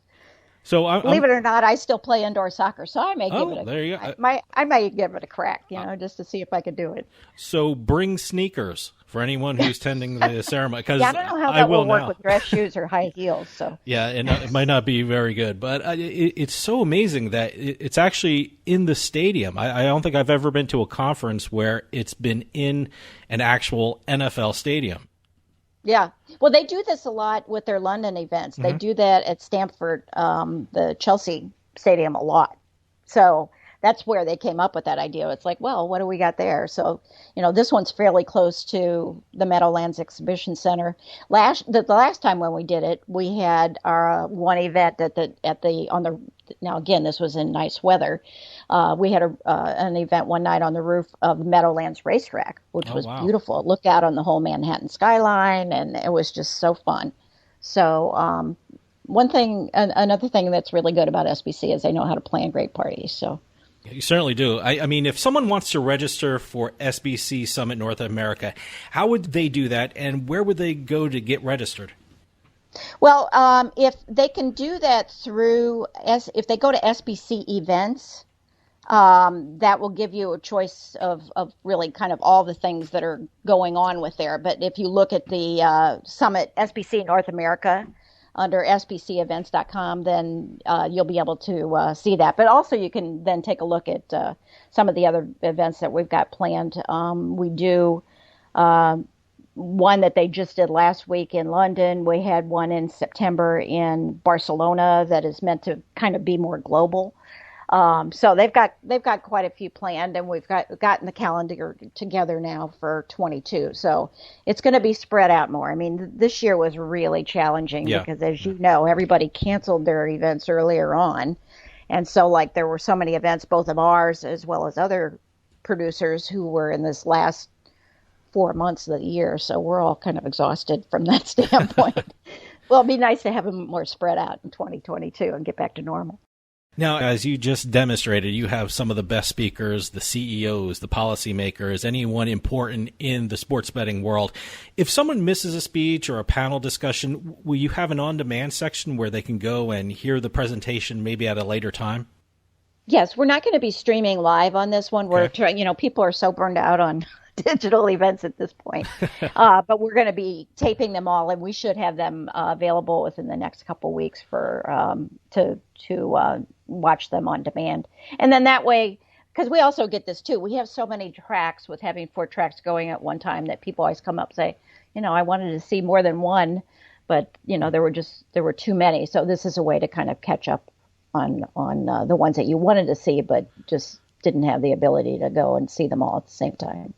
So believe it or not, I still play indoor soccer, so I may give it there you go. I may give it a crack, just to see if I could do it. So bring sneakers for anyone who's attending the ceremony. Cause I don't know how that will work with dress shoes or high heels. So yeah, and it might not be very good, but it's so amazing that it's actually in the stadium. I don't think I've ever been to a conference where it's been in an actual NFL stadium. Yeah. Well, they do this a lot with their London events. Mm-hmm. They do that at Stamford, the Chelsea Stadium a lot. So that's where they came up with that idea. It's like, well, what do we got there? So, this one's fairly close to the Meadowlands Exhibition Center. The last time when we did it, we had our one event now again, this was in nice weather. We had an event one night on the roof of Meadowlands Racetrack, which was beautiful. It looked out on the whole Manhattan skyline, and it was just so fun. So another thing that's really good about SBC is they know how to plan great parties. So. You certainly do. I mean, if someone wants to register for SBC Summit North America, how would they do that, and where would they go to get registered? Well, if they can do that if they go to SBC events, that will give you a choice of really kind of all the things that are going on with there. But if you look at the Summit SBC North America under sbcevents.com, then you'll be able to see that. But also you can then take a look at some of the other events that we've got planned. We do one that they just did last week in London. We had one in September in Barcelona that is meant to kind of be more global. So they've got quite a few planned, and we've gotten the calendar together now for 22. So it's going to be spread out more. I mean, this year was really challenging because, as you know, everybody canceled their events earlier on, and so like there were so many events, both of ours as well as other producers who were in this last 4 months of the year. So we're all kind of exhausted from that standpoint. Well, it'd be nice to have them more spread out in 2022 and get back to normal. Now, as you just demonstrated, you have some of the best speakers, the CEOs, the policymakers, anyone important in the sports betting world. If someone misses a speech or a panel discussion, will you have an on-demand section where they can go and hear the presentation maybe at a later time? Yes, we're not going to be streaming live on this one. We're trying, people are so burned out on digital events at this point. But we're going to be taping them all, and we should have them available within the next couple weeks for to watch them on demand. And then that way, because we also get this too, we have so many tracks with having 4 tracks going at one time that people always come up and say, I wanted to see more than one, but there were too many. So this is a way to kind of catch up on the ones that you wanted to see, but just didn't have the ability to go and see them all at the same time.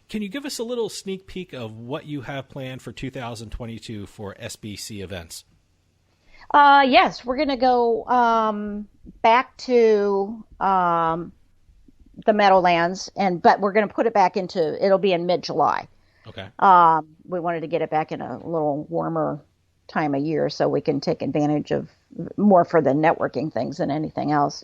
Can you give us a little sneak peek of what you have planned for 2022 for SBC events? Yes, we're going to go back to the Meadowlands, but we're going to put it back it'll be in mid-July. Okay. We wanted to get it back in a little warmer time of year so we can take advantage of more for the networking things than anything else.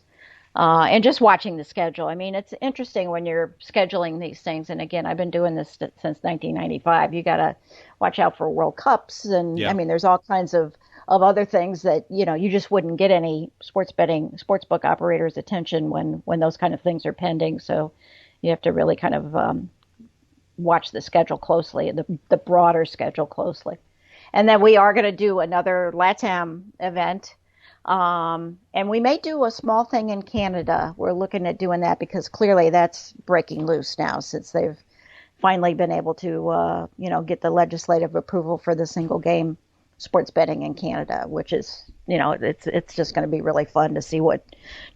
And just watching the schedule. I mean, it's interesting when you're scheduling these things. And again, I've been doing this since 1995. You got to watch out for World Cups. And I mean, there's all kinds of other things that, you just wouldn't get any sportsbook operators' attention when those kind of things are pending. So you have to really kind of watch the schedule closely, the broader schedule closely. And then we are going to do another LATAM event. And we may do a small thing in Canada. We're looking at doing that because clearly that's breaking loose now since they've finally been able to, get the legislative approval for the single game sports betting in Canada, which is, it's just going to be really fun to see what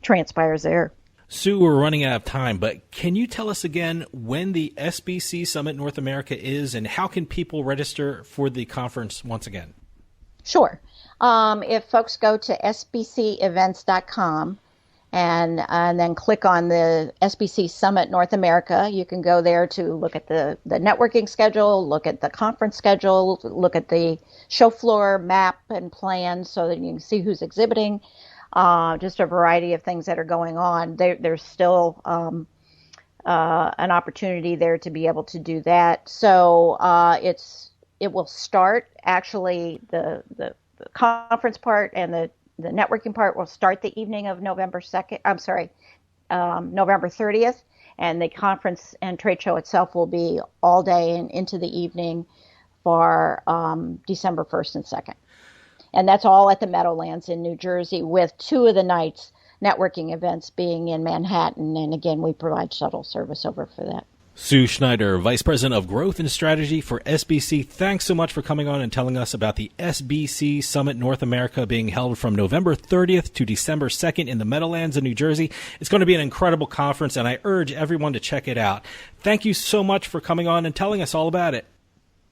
transpires there. Sue, we're running out of time, but can you tell us again when the SBC Summit North America is and how can people register for the conference once again? Sure. If folks go to sbcevents.com and then click on the SBC Summit North America, you can go there to look at the networking schedule, look at the conference schedule, look at the show floor map and plan so that you can see who's exhibiting, just a variety of things that are going on. There's still an opportunity there to be able to do that. So it will start actually the conference part and the networking part will start the evening of November 30th. And the conference and trade show itself will be all day and into the evening for December 1st and 2nd. And that's all at the Meadowlands in New Jersey, with 2 of the nights networking events being in Manhattan. And again, we provide shuttle service over for that. Sue Schneider, Vice President of Growth and Strategy for SBC, thanks so much for coming on and telling us about the SBC Summit North America being held from November 30th to December 2nd in the Meadowlands in New Jersey. It's going to be an incredible conference, and I urge everyone to check it out. Thank you so much for coming on and telling us all about it.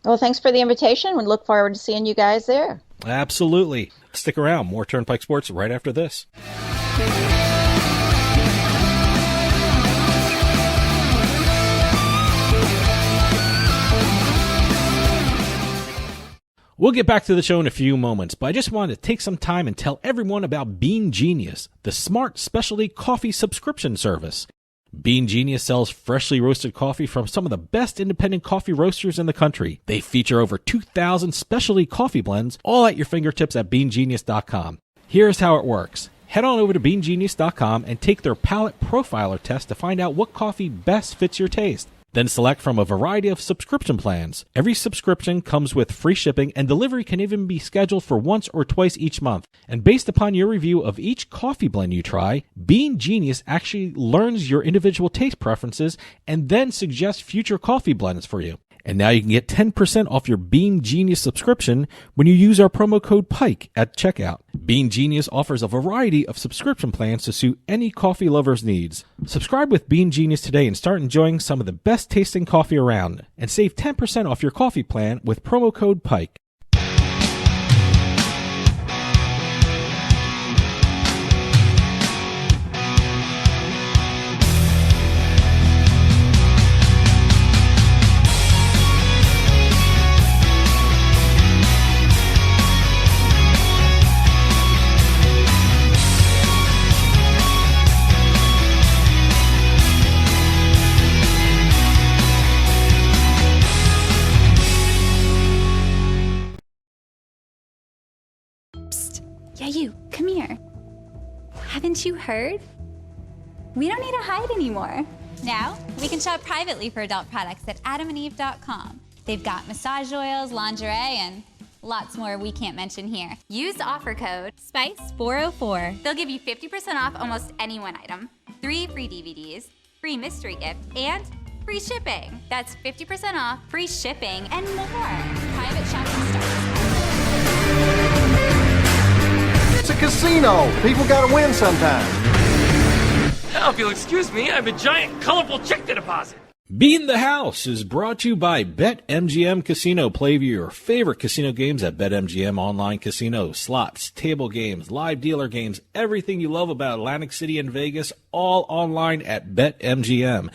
Well, thanks for the invitation. We look forward to seeing you guys there. Absolutely. Stick around. More Turnpike Sports right after this. We'll get back to the show in a few moments, but I just wanted to take some time and tell everyone about Bean Genius, the smart specialty coffee subscription service. Bean Genius sells freshly roasted coffee from some of the best independent coffee roasters in the country. They feature over 2,000 specialty coffee blends, all at your fingertips at beangenius.com. Here's how it works. Head on over to beangenius.com and take their palate profiler test to find out what coffee best fits your taste. Then select from a variety of subscription plans. Every subscription comes with free shipping, and delivery can even be scheduled for once or twice each month. And based upon your review of each coffee blend you try, Bean Genius actually learns your individual taste preferences and then suggests future coffee blends for you. And now you can get 10% off your Bean Genius subscription when you use our promo code PIKE at checkout. Bean Genius offers a variety of subscription plans to suit any coffee lover's needs. Subscribe with Bean Genius today and start enjoying some of the best tasting coffee around. And save 10% off your coffee plan with promo code PIKE. Yeah, you, come here. Haven't you heard? We don't need to hide anymore. Now, we can shop privately for adult products at adamandeve.com. They've got massage oils, lingerie, and lots more we can't mention here. Use offer code SPICE404. They'll give you 50% off almost any one item, 3 free DVDs, free mystery gift, and free shipping. That's 50% off, free shipping, and more. Private shopping starts. It's a casino. People gotta win sometime. Now, if you'll excuse me, I have a giant, colorful check to deposit. Beat in the House is brought to you by BetMGM Casino. Play your favorite casino games at BetMGM Online Casino. Slots, table games, live dealer games, everything you love about Atlantic City and Vegas, all online at BetMGM.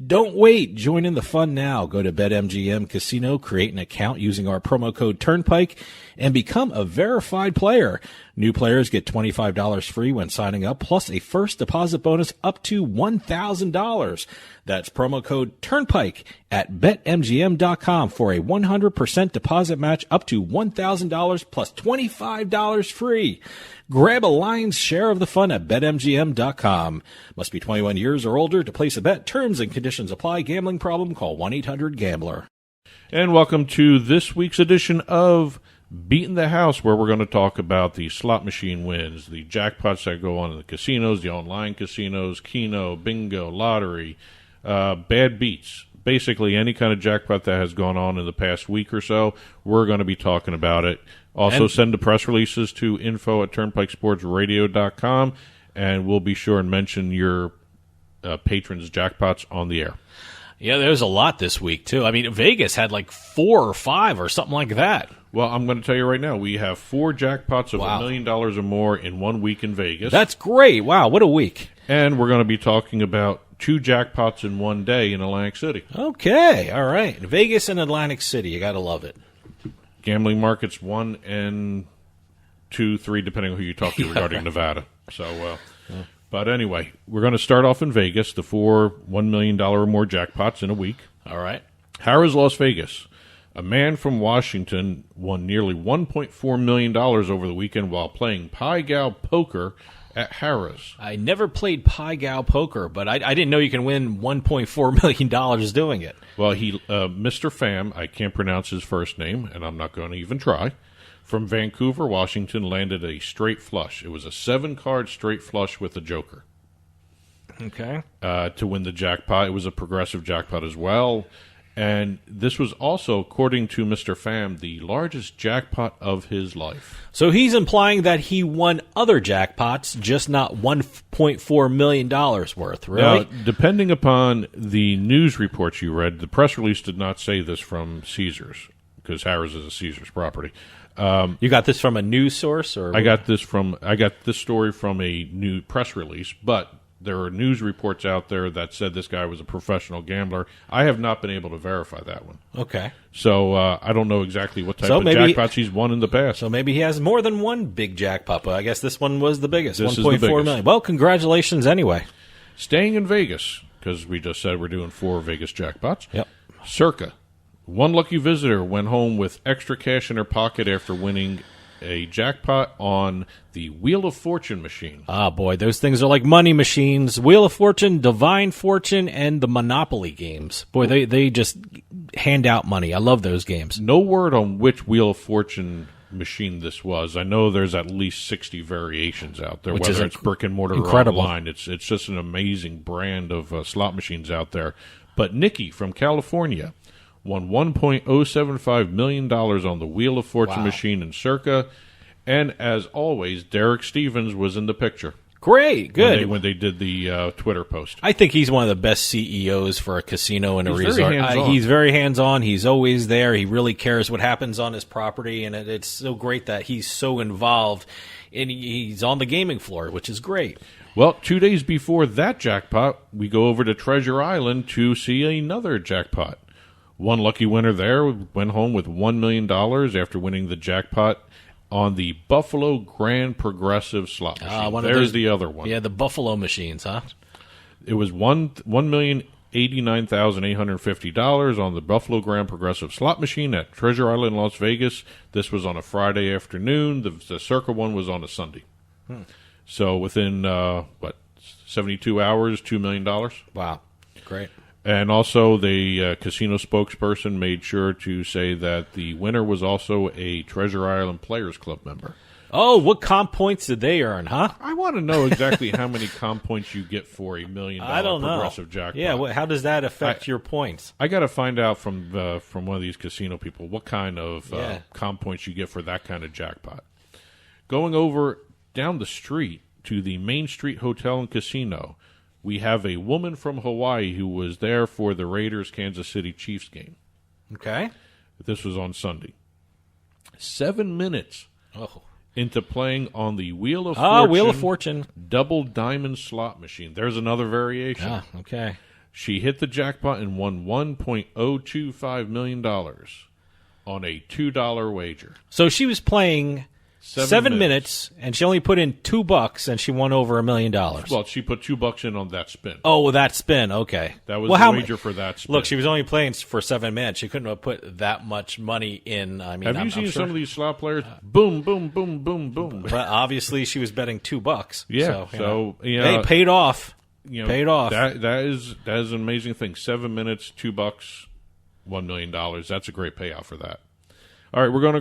Don't wait. Join in the fun now. Go to BetMGM Casino, create an account using our promo code Turnpike, and become a verified player. New players get $25 free when signing up, plus a first deposit bonus up to $1,000. That's promo code Turnpike at BetMGM.com for a 100% deposit match up to $1,000 plus $25 free. Grab a lion's share of the fun at BetMGM.com. Must be 21 years or older to place a bet. Terms and conditions apply. Gambling problem? Call 1-800-GAMBLER. And welcome to this week's edition of Beat in the House, where we're going to talk about the slot machine wins, the jackpots that go on in the casinos, the online casinos, Keno, bingo, lottery, bad beats. Basically, any kind of jackpot that has gone on in the past week or so, we're going to be talking about it. Also, send the press releases to info@turnpikesportsradio.com, and we'll be sure and mention your patrons' jackpots on the air. Yeah, there's a lot this week, too. I mean, Vegas had like 4 or 5 or something like that. Well, I'm going to tell you right now, we have 4 jackpots of $1 million or more in 1 week in Vegas. That's great. Wow, what a week. And we're going to be talking about 2 jackpots in 1 day in Atlantic City. Okay, all right. Vegas and Atlantic City, you got to love it. Gambling markets 1 and 2, 3, depending on who you talk to regarding Nevada. So, but anyway, we're going to start off in Vegas, the 4 $1 million or more jackpots in a week. All right. Harrah's Las Vegas. A man from Washington won nearly $1.4 million over the weekend while playing Pai Gow poker at Harrah's. I never played Pai Gow poker, but I didn't know you can win $1.4 million doing it. Well, Mr. Pham, I can't pronounce his first name, and I'm not going to even try, from Vancouver, Washington, landed a straight flush. It was a 7-card straight flush with a joker. Okay. To win the jackpot. It was a progressive jackpot as well. And this was also, according to Mr. Pham, the largest jackpot of his life. So he's implying that he won other jackpots, just not $1.4 million worth, really? Now, depending upon the news reports you read, the press release did not say this from Caesars, because Harrah's is a Caesars property. You got this from a news source? Or I got this story from a new press release, but there are news reports out there that said this guy was a professional gambler. I have not been able to verify that one. Okay. So I don't know exactly what type of jackpots he's won in the past. So maybe he has more than one big jackpot, but I guess this one was the biggest, This is the $1.4 biggest. million. Well, congratulations anyway. Staying in Vegas, because we just said we're doing 4 Vegas jackpots. Yep. Circa. One lucky visitor went home with extra cash in her pocket after winning a jackpot on the Wheel of Fortune machine. Ah, boy, those things are like money machines. Wheel of Fortune, Divine Fortune, and the Monopoly games. Boy, they just hand out money. I love those games. No word on which Wheel of Fortune machine this was. I know there's at least 60 variations out there, Which whether is it's brick and mortar incredible. or online. It's just an amazing brand of slot machines out there. But Nikki from California won $1.075 million on the Wheel of Fortune machine in Circa. And as always, Derek Stevens was in the picture. Great, good. When they did the Twitter post. I think he's one of the best CEOs for a casino and a resort. He's very hands-on. He's always there. He really cares what happens on his property, and it's so great that he's so involved, and he's on the gaming floor, which is great. Well, 2 days before that jackpot, we go over to Treasure Island to see another jackpot. One lucky winner there went home with $1 million after winning the jackpot on the Buffalo Grand Progressive slot machine. There's the other one. Yeah, the Buffalo machines, huh? It was $1,089,850 on the Buffalo Grand Progressive slot machine at Treasure Island, Las Vegas. This was on a Friday afternoon. The Circa one was on a Sunday. So within, 72 hours, $2 million. Wow, great. And also, the casino spokesperson made sure to say that the winner was also a Treasure Island Players Club member. Oh, what comp points did they earn, huh? I want to know exactly how many comp points you get for $1 million progressive jackpot. Yeah, how does that affect your points? I got to find out from one of these casino people what kind of comp points you get for that kind of jackpot. Going over down the street to the Main Street Hotel and Casino, we have a woman from Hawaii who was there for the Raiders-Kansas City Chiefs game. Okay. This was on Sunday. 7 minutes into playing on the Wheel of Fortune. Wheel of Fortune. Double diamond slot machine. There's another variation. Okay. She hit the jackpot and won $1.025 million on a $2 wager. So she was playing 7 minutes, and she only put in $2, and she won over $1 million. Well, she put $2 in on that spin. Oh, that spin. Okay, that was the wager for that spin. Look, she was only playing for 7 minutes. She couldn't have put that much money in. I mean, have you seen some of these slot players? Boom, boom, boom, boom, boom. But obviously, she was betting $2. Yeah, so they paid off. Paid off. That is an amazing thing. 7 minutes, $2, $1 million. That's a great payout for that. All right, we're going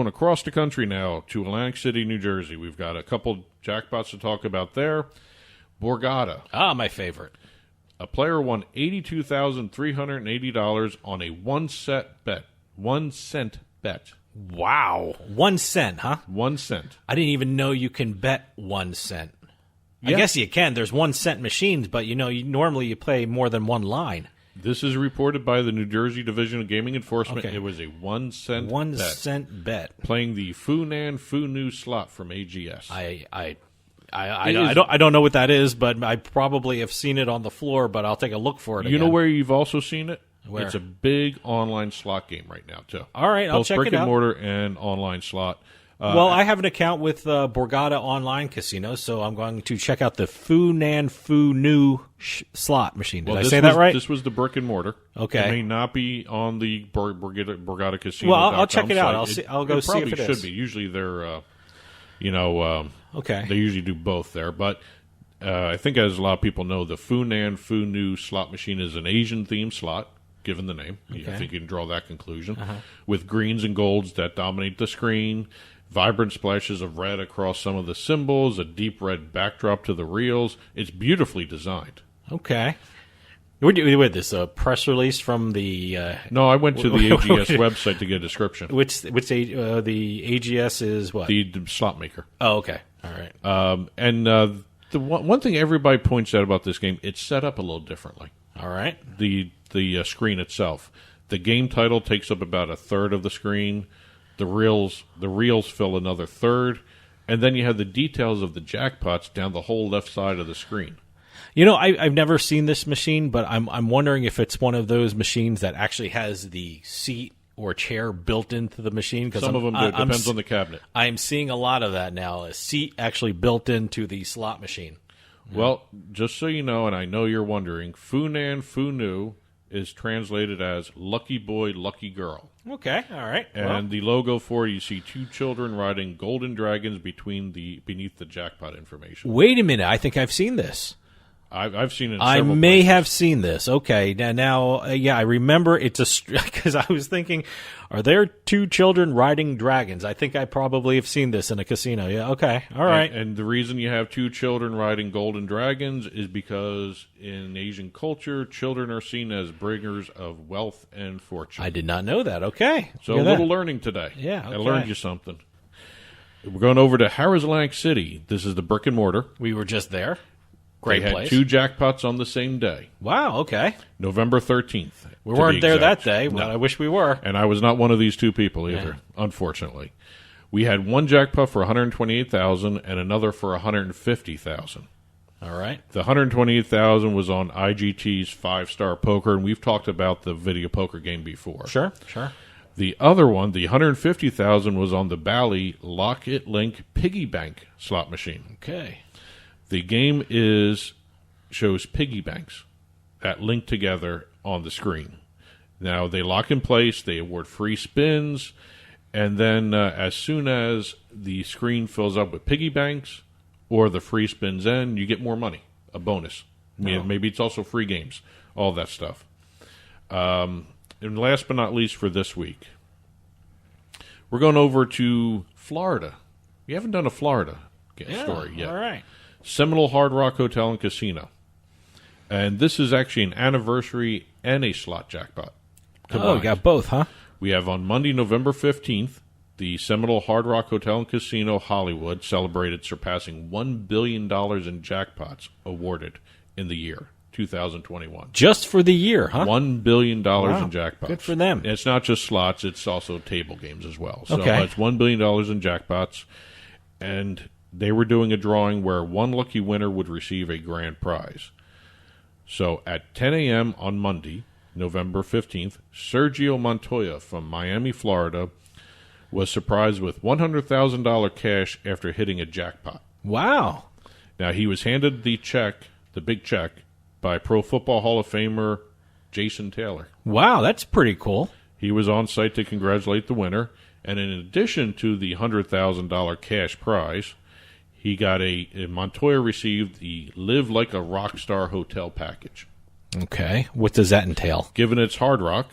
across the country now to Atlantic City, New Jersey. We've got a couple jackpots to talk about there. Borgata. My favorite. A player won $82,380 on a 1 cent bet. 1 cent bet. Wow. 1 cent, huh? 1 cent. I didn't even know you can bet 1 cent. Yeah. I guess you can. There's 1 cent machines, but normally you play more than one line. This is reported by the New Jersey Division of Gaming Enforcement. Okay. It was a 1 cent bet. 1 cent bet. Playing the Funan Funu slot from AGS. I don't know what that is, but I probably have seen it on the floor, but I'll take a look for it again. You know where you've also seen it? Where? It's a big online slot game right now, too. All right, I'll check it out. Both brick and mortar and online slot. Well, I have an account with Borgata Online Casino, so I'm going to check out the Funan Funu slot machine. Did I say that right? This was the brick and mortar. Okay. It may not be on the Borgata Casino. Well, I'll check it out. I'll go see if it is. It probably should be. Usually they're, okay. They usually do both there. But I think, as a lot of people know, the Funan Funu slot machine is an Asian-themed slot, given the name. Okay. I think you can draw that conclusion. With greens and golds that dominate the screen. Vibrant splashes of red across some of the symbols, a deep red backdrop to the reels. It's beautifully designed. Okay. With this press release from the... No, I went to the AGS website to get a description. The AGS is what? The slot maker. Oh, okay. All right. The one thing everybody points out about this game, it's set up a little differently. All right. The screen itself. The game title takes up about a third of the screen. The reels fill another third, and then you have the details of the jackpots down the whole left side of the screen. I've never seen this machine, but I'm wondering if it's one of those machines that actually has the seat or chair built into the machine. Some of them do. It depends on the cabinet. I'm seeing a lot of that now, a seat actually built into the slot machine. Well, just so you know, and I know you're wondering, Funan Funu is translated as Lucky Boy, Lucky Girl. Okay, all right. And the logo for it, you see two children riding golden dragons beneath the jackpot information. Wait a minute, I think I've seen this. I've seen it. I several may places. have seen this. Okay, now, yeah, I remember it's because I was thinking, are there two children riding dragons? I think I probably have seen this in a casino. Yeah, okay, all right. And the reason you have two children riding golden dragons is because in Asian culture, children are seen as bringers of wealth and fortune. I did not know that. Okay, So look a at little that. learning today. Yeah, I okay. learned you something. We're going over to Harrislank City. This is the brick and mortar. We were just there. Great They had place. 2 jackpots on the same day, Wow. Okay, November 13th. we to weren't be there that exact. day. But No. I wish we were. And I was not one of these 2 people either, unfortunately. We had one jackpot for $128,000 and another for $150,000. All right. The $128,000 was on IGT's 5-Star Poker, and we've talked about the video poker game before. Sure. The other one, the $150,000, was on the Bally Lock It Link Piggy Bank slot machine. Okay. The game shows piggy banks that link together on the screen. Now, they lock in place, they award free spins, and then as soon as the screen fills up with piggy banks or the free spins end, you get more money, a bonus. Maybe it's also free games, all that stuff. And last but not least for this week, we're going over to Florida. We haven't done a Florida story yet. All right. Seminole Hard Rock Hotel and Casino. And this is actually an anniversary and a slot jackpot. Oh, combined. we got both, huh? We have on Monday, November 15th, the Seminole Hard Rock Hotel and Casino Hollywood celebrated surpassing $1 billion in jackpots awarded in the year 2021. Just for the year, huh? $1 billion in jackpots. Good for them. And it's not just slots, it's also table games as well. So Okay. it's $1 billion in jackpots. And they were doing a drawing where one lucky winner would receive a grand prize. So at 10 a.m. on Monday, November 15th, Sergio Montoya from Miami, Florida, was surprised with $100,000 cash after hitting a jackpot. Wow. Now, he was handed the check, the big check, by Pro Football Hall of Famer Jason Taylor. Wow, that's pretty cool. He was on site to congratulate the winner, and in addition to the $100,000 cash prize, he got Montoya received the Live Like a Rock Star hotel package. Okay. What does that entail? Given it's Hard Rock,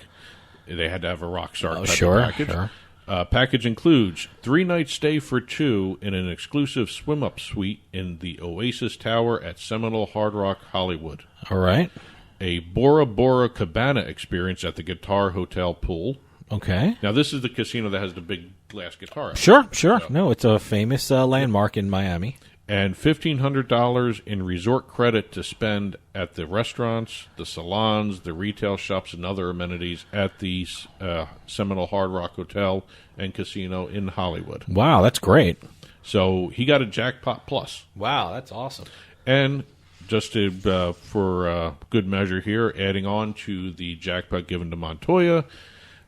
they had to have a rock star type sure, of package. sure. Package includes 3-night stay for 2 in an exclusive swim-up suite in the Oasis Tower at Seminole Hard Rock Hollywood. All right. A Bora Bora Cabana experience at the Guitar Hotel pool. Okay. Now, this is the casino that has the big glass guitar. Sure. No, it's a famous landmark in Miami. And $1,500 in resort credit to spend at the restaurants, the salons, the retail shops, and other amenities at the Seminole Hard Rock Hotel and Casino in Hollywood. Wow, that's great. So he got a jackpot plus. Wow, that's awesome. And just to, for good measure here, adding on to the jackpot given to Montoya,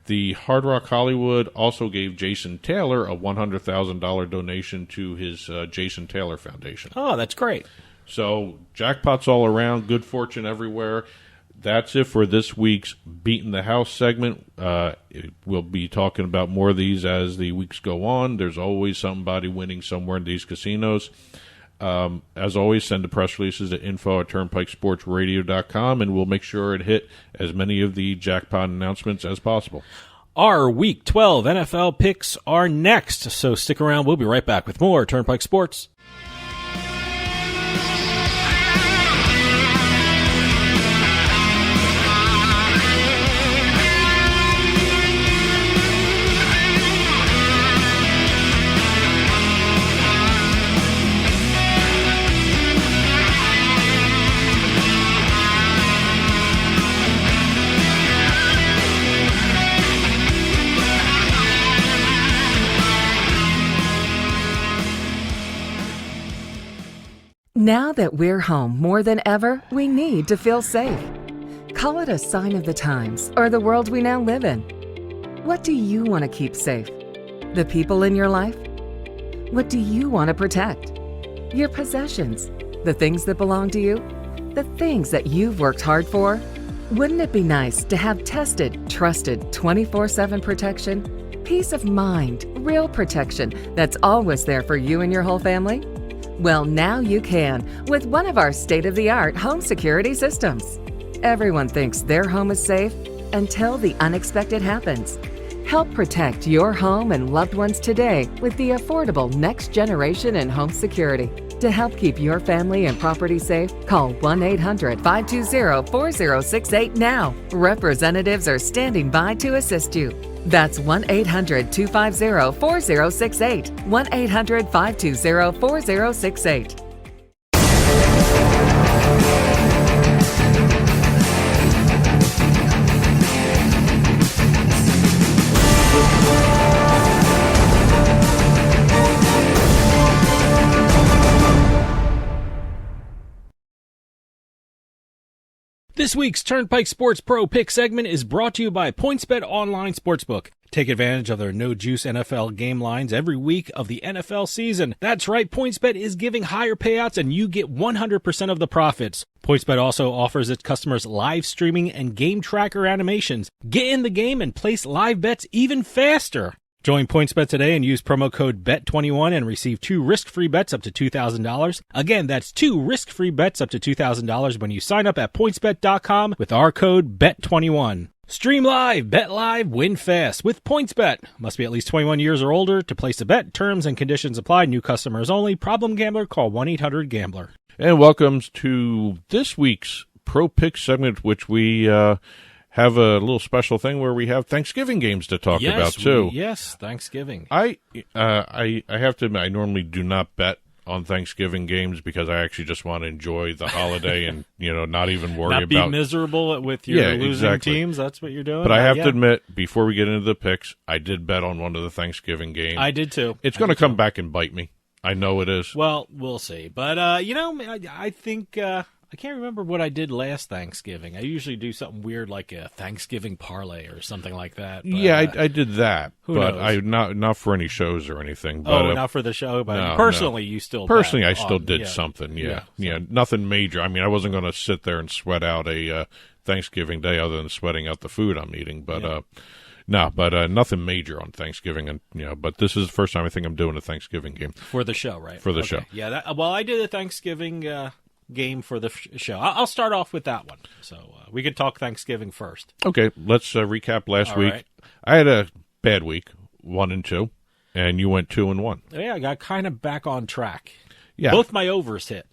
the Hard Rock Hollywood also gave Jason Taylor a $100,000 donation to his Jason Taylor Foundation. Oh, that's great. So jackpots all around, good fortune everywhere. That's it for this week's Beating the House segment. We'll be talking about more of these as the weeks go on. There's always somebody winning somewhere in these casinos. As always, send the press releases to info@turnpikesportsradio.com, and we'll make sure it hit as many of the jackpot announcements as possible. Our Week 12 NFL picks are next, so stick around. We'll be right back with more Turnpike Sports. Now that we're home more than ever, we need to feel safe. Call it a sign of the times or the world we now live in. What do you want to keep safe? The people in your life? What do you want to protect? Your possessions? The things that belong to you? The things that you've worked hard for? Wouldn't it be nice to have tested, trusted 24/7 protection? Peace of mind, real protection that's always there for you and your whole family? Well, now you can with one of our state-of-the-art home security systems. Everyone thinks their home is safe until the unexpected happens. Help protect your home and loved ones today with the affordable next generation in home security. To help keep your family and property safe, call 1-800-520-4068 now. Representatives are standing by to assist you. That's 1-800-250-4068. 1-800-520-4068. This week's Turnpike Sports Pro Pick segment is brought to you by PointsBet Online Sportsbook. Take advantage of their no-juice NFL game lines every week of the NFL season. That's right, PointsBet is giving higher payouts and you get 100% of the profits. PointsBet also offers its customers live streaming and game tracker animations. Get in the game and place live bets even faster. Join PointsBet today and use promo code BET21 and receive 2 risk-free bets up to $2,000. Again, that's 2 risk-free bets up to $2,000 when you sign up at PointsBet.com with our code BET21. Stream live, bet live, win fast with PointsBet. Must be at least 21 years or older to place a bet. Terms and conditions apply. New customers only. Problem gambler? Call 1-800-GAMBLER. And welcome to this week's Pro Pick segment, which we have a little special thing where we have Thanksgiving games to talk about too. Yes, Thanksgiving. I have to admit, I normally do not bet on Thanksgiving games because I actually just want to enjoy the holiday and not even worry not be about miserable with your losing teams. That's what you're doing. But I have to admit, before we get into the picks, I did bet on one of the Thanksgiving games. I did too. It's going to come back and bite me. I know it is. Well, we'll see. But I think. I can't remember what I did last Thanksgiving. I usually do something weird like a Thanksgiving parlay or something like that. But, I did that, but knows? not for any shows or anything. But, not for the show, but no, personally, you still bet I still did something. Yeah, nothing major. I mean, I wasn't going to sit there and sweat out a Thanksgiving day other than sweating out the food I'm eating. But nothing major on Thanksgiving, and but this is the first time I think I'm doing a Thanksgiving game for the show, right? For the show, yeah. I did a Thanksgiving game for the show. I'll start off with that one. So we could talk Thanksgiving first. Okay, let's recap last week. Right. I had a bad week, 1-2, and you went 2-1. Yeah, I got kind of back on track. Yeah, both my overs hit.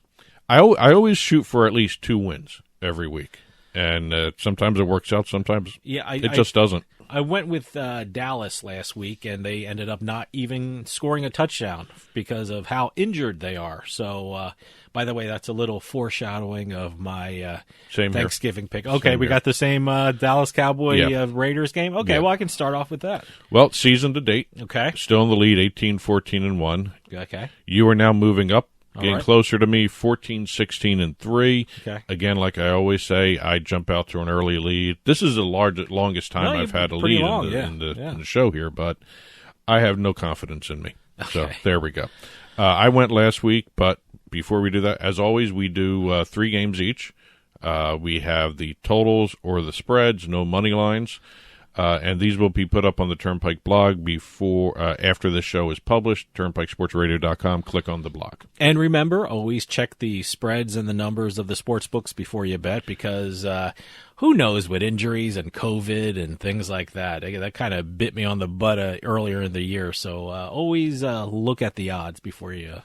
I always shoot for at least 2 wins every week, and sometimes it works out, sometimes it just doesn't. I went with Dallas last week, and they ended up not even scoring a touchdown because of how injured they are. So, by the way, that's a little foreshadowing of my Thanksgiving pick. Okay, we got the same Dallas Cowboy Raiders game. Okay, well, I can start off with that. Well, season to date. Okay. Still in the lead, 18-14-1. Okay. You are now moving up. Getting right. closer to me, 14-16-3. Okay. Again, like I always say, I jump out to an early lead. This is the longest time I've had a lead in the show here, but I have no confidence in me. Okay. So there we go. I went last week, but before we do that, as always, we do 3 games each. We have the totals or the spreads, no money lines. And these will be put up on the Turnpike blog after the show is published. TurnpikeSportsRadio.com. Click on the blog. And remember, always check the spreads and the numbers of the sports books before you bet, because who knows with injuries and COVID and things like that. That kind of bit me on the butt earlier in the year. So always look at the odds before you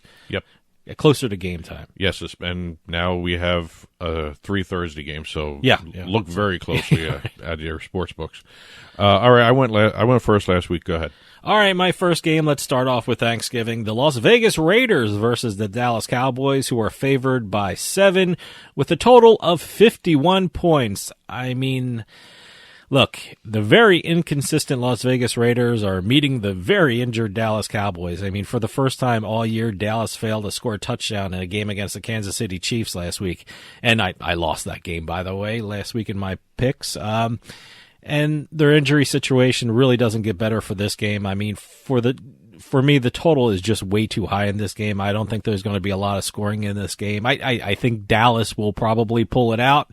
closer to game time. Yes, and now we have 3 Thursday games, so look very closely at your sports books. All right, I went first last week. Go ahead. All right, my first game, let's start off with Thanksgiving. The Las Vegas Raiders versus the Dallas Cowboys, who are favored by 7 with a total of 51 points. I mean, look, the very inconsistent Las Vegas Raiders are meeting the very injured Dallas Cowboys. I mean, for the first time all year, Dallas failed to score a touchdown in a game against the Kansas City Chiefs last week. And I lost that game, by the way, last week in my picks. And their injury situation really doesn't get better for this game. I mean, for me, the total is just way too high in this game. I don't think there's going to be a lot of scoring in this game. I think Dallas will probably pull it out.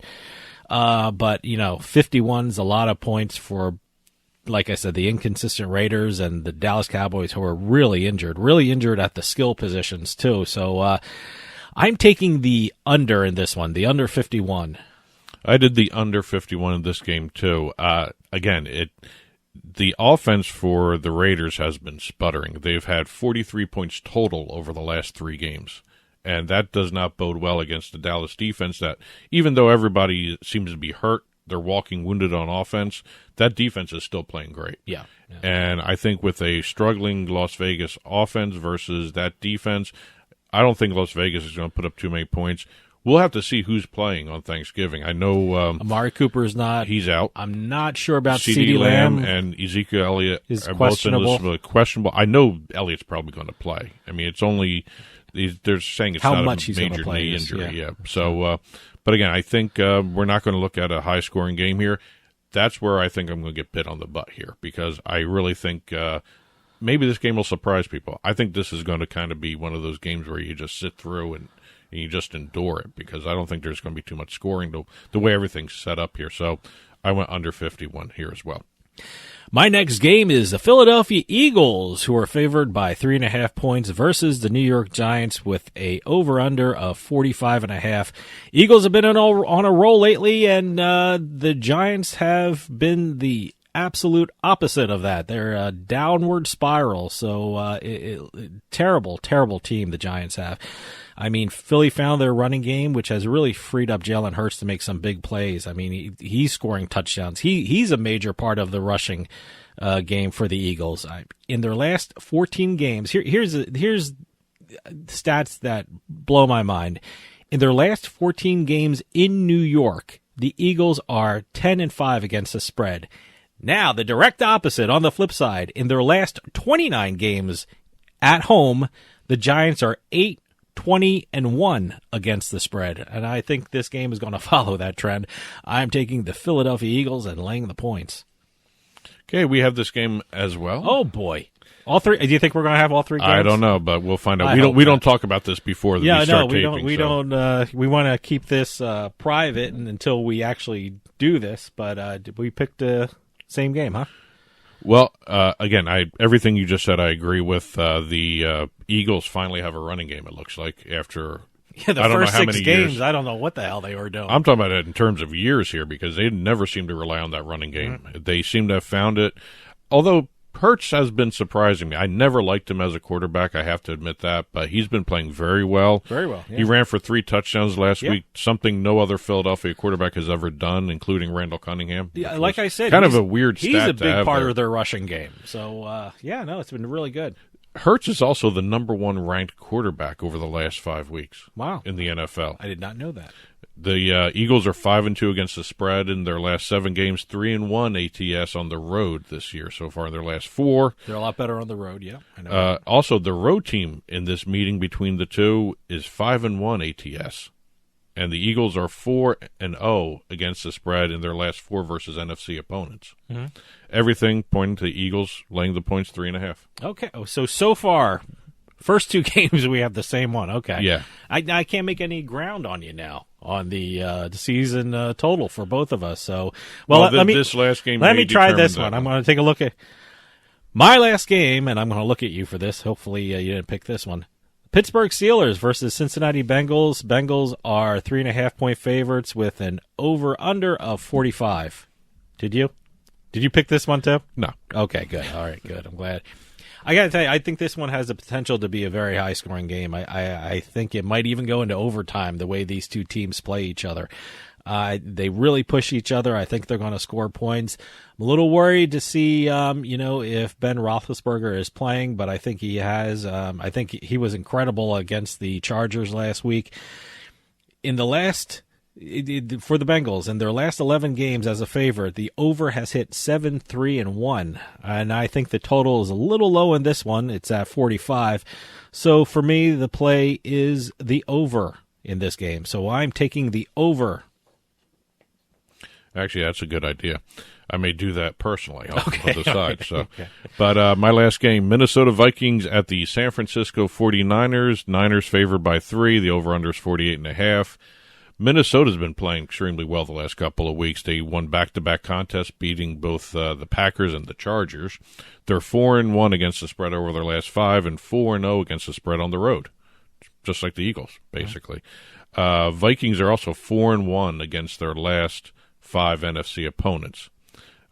But 51's a lot of points for like I said, the inconsistent Raiders and the Dallas Cowboys, who are really injured at the skill positions too. So I'm taking the under in this one, the under 51. I did the under 51 in this game too. Again, the offense for the Raiders has been sputtering. They've had 43 points total over the last 3 games. And that does not bode well against the Dallas defense that, even though everybody seems to be hurt, they're walking wounded on offense, that defense is still playing great. Yeah. And I think with a struggling Las Vegas offense versus that defense, I don't think Las Vegas is going to put up too many points. We'll have to see who's playing on Thanksgiving. I know Amari Cooper's not. He's out. I'm not sure about CeeDee Lamb and Ezekiel Elliott is are questionable. both questionable. I know Elliott's probably going to play. I mean, it's only they're saying it's How not much a he's gonna major play knee is, injury. yeah. So, but again, I think we're not going to look at a high-scoring game here. That's where I think I'm going to get bit on the butt here because I really think maybe this game will surprise people. I think this is going to kind of be one of those games where you just sit through and you just endure it because I don't think there's going to be too much scoring the way everything's set up here. So I went under 51 here as well. My next game is the Philadelphia Eagles, who are favored by 3.5 points versus the New York Giants with a over-under of 45.5. Eagles have been on a roll lately, and the Giants have been the absolute opposite of that. They're a downward spiral, so terrible team the Giants have. I mean, Philly found their running game, which has really freed up Jalen Hurts to make some big plays. I mean, he's scoring touchdowns. He's a major part of the rushing game for the Eagles. In their last 14 games, here's stats that blow my mind. In their last 14 games in New York, the Eagles are 10-5 against the spread. Now, the direct opposite on the flip side, in their last 29 games at home, the Giants are 8-20-1 against the spread. And I think this game is going to follow that trend. I'm taking the Philadelphia Eagles and laying the points. Okay, we have this game as well. Oh, boy. All three? Do you think we're going to have all 3 games? I don't know, but we'll find out. We don't talk about this before we start taping. We want to keep this private until we actually do this, but we picked the same game, huh? Well, again, everything you just said I agree with. The Eagles finally have a running game, it looks like, after the I don't first know how 6 many games, years. I don't know what the hell they were doing. I'm talking about it in terms of years here because they never seem to rely on that running game. Mm-hmm. They seem to have found it. Although Hurts has been surprising me. I never liked him as a quarterback, I have to admit that, but he's been playing very well. Very well, yeah. He ran for 3 touchdowns last week, something no other Philadelphia quarterback has ever done, including Randall Cunningham. Yeah, like I said, kind of a weird stat he's a big part there. of their rushing game. So, it's been really good. Hurts is also the number 1 ranked quarterback over the last 5 weeks. Wow. In the NFL. I did not know that. The Eagles are 5-2 against the spread in their last 7 games, 3-1 ATS on the road this year so far in their last 4. They're a lot better on the road, yeah. I know. Also, the road team in this meeting between the two is 5-1 ATS, and the Eagles are 4-0 against the spread in their last 4 versus NFC opponents. Mm-hmm. Everything pointing to the Eagles laying the points 3.5. Okay, so far, first 2 games we have the same one. Okay, yeah. I can't make any ground on you now on the season total for both of us. So, this last game. Let me try this one. I'm going to take a look at my last game, and I'm going to look at you for this. Hopefully, you didn't pick this one. Pittsburgh Steelers versus Cincinnati Bengals. Bengals are 3.5-point favorites with an over/under of 45. Did you pick this one too? No. Okay, good. All right, good. I'm glad. I got to tell you, I think this one has the potential to be a very high-scoring game. I think it might even go into overtime the way these two teams play each other. They really push each other. I think they're going to score points. I'm a little worried to see, if Ben Roethlisberger is playing, but I think he has. I think he was incredible against the Chargers last week. For the Bengals, in their last 11 games as a favorite, the over has hit 7-3-1, and I think the total is a little low in this one. It's at 45. So for me, the play is the over in this game. So I'm taking the over. Actually, that's a good idea. I may do that personally on the side. Right. So, okay. But my last game, Minnesota Vikings at the San Francisco 49ers. Niners favored by 3. The over/under is 48.5. Minnesota's been playing extremely well the last couple of weeks. They won back-to-back contests, beating both the Packers and the Chargers. They're 4-1 against the spread over their last 5 and 4-0 against the spread on the road, just like the Eagles, basically. Vikings are also 4-1 against their last 5 NFC opponents.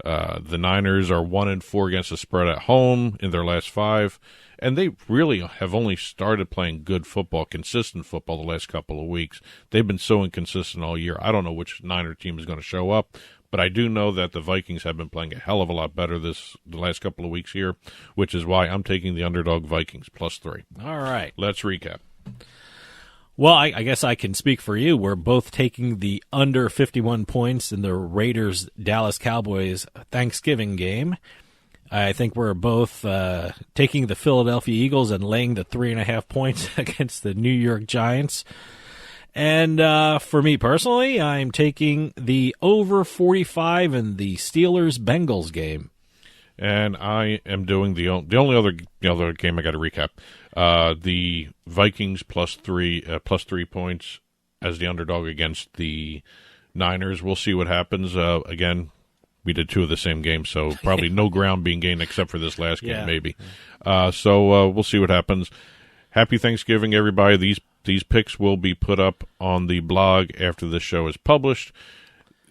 The Niners are 1-4 against the spread at home in their last 5. And they really have only started playing good football, consistent football, the last couple of weeks. They've been so inconsistent all year. I don't know which Niner team is going to show up, but I do know that the Vikings have been playing a hell of a lot better the last couple of weeks here, which is why I'm taking the underdog Vikings +3. All right. Let's recap. Well, I guess I can speak for you. We're both taking the under 51 points in the Raiders-Dallas Cowboys Thanksgiving game. I think we're both taking the Philadelphia Eagles and laying the 3.5 points against the New York Giants. And for me personally, I'm taking the over 45 in the Steelers-Bengals game. And I am doing the only other game I got to recap. The Vikings +3 points as the underdog against the Niners. We'll see what happens. Again, we did 2 of the same game, so probably no ground being gained except for this last game, maybe. So we'll see what happens. Happy Thanksgiving, everybody. These picks will be put up on the blog after the show is published.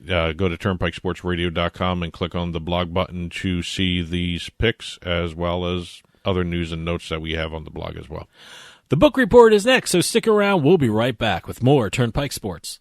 Go to turnpikesportsradio.com and click on the blog button to see these picks as well as other news and notes that we have on the blog as well. The book report is next, so stick around. We'll be right back with more Turnpike Sports.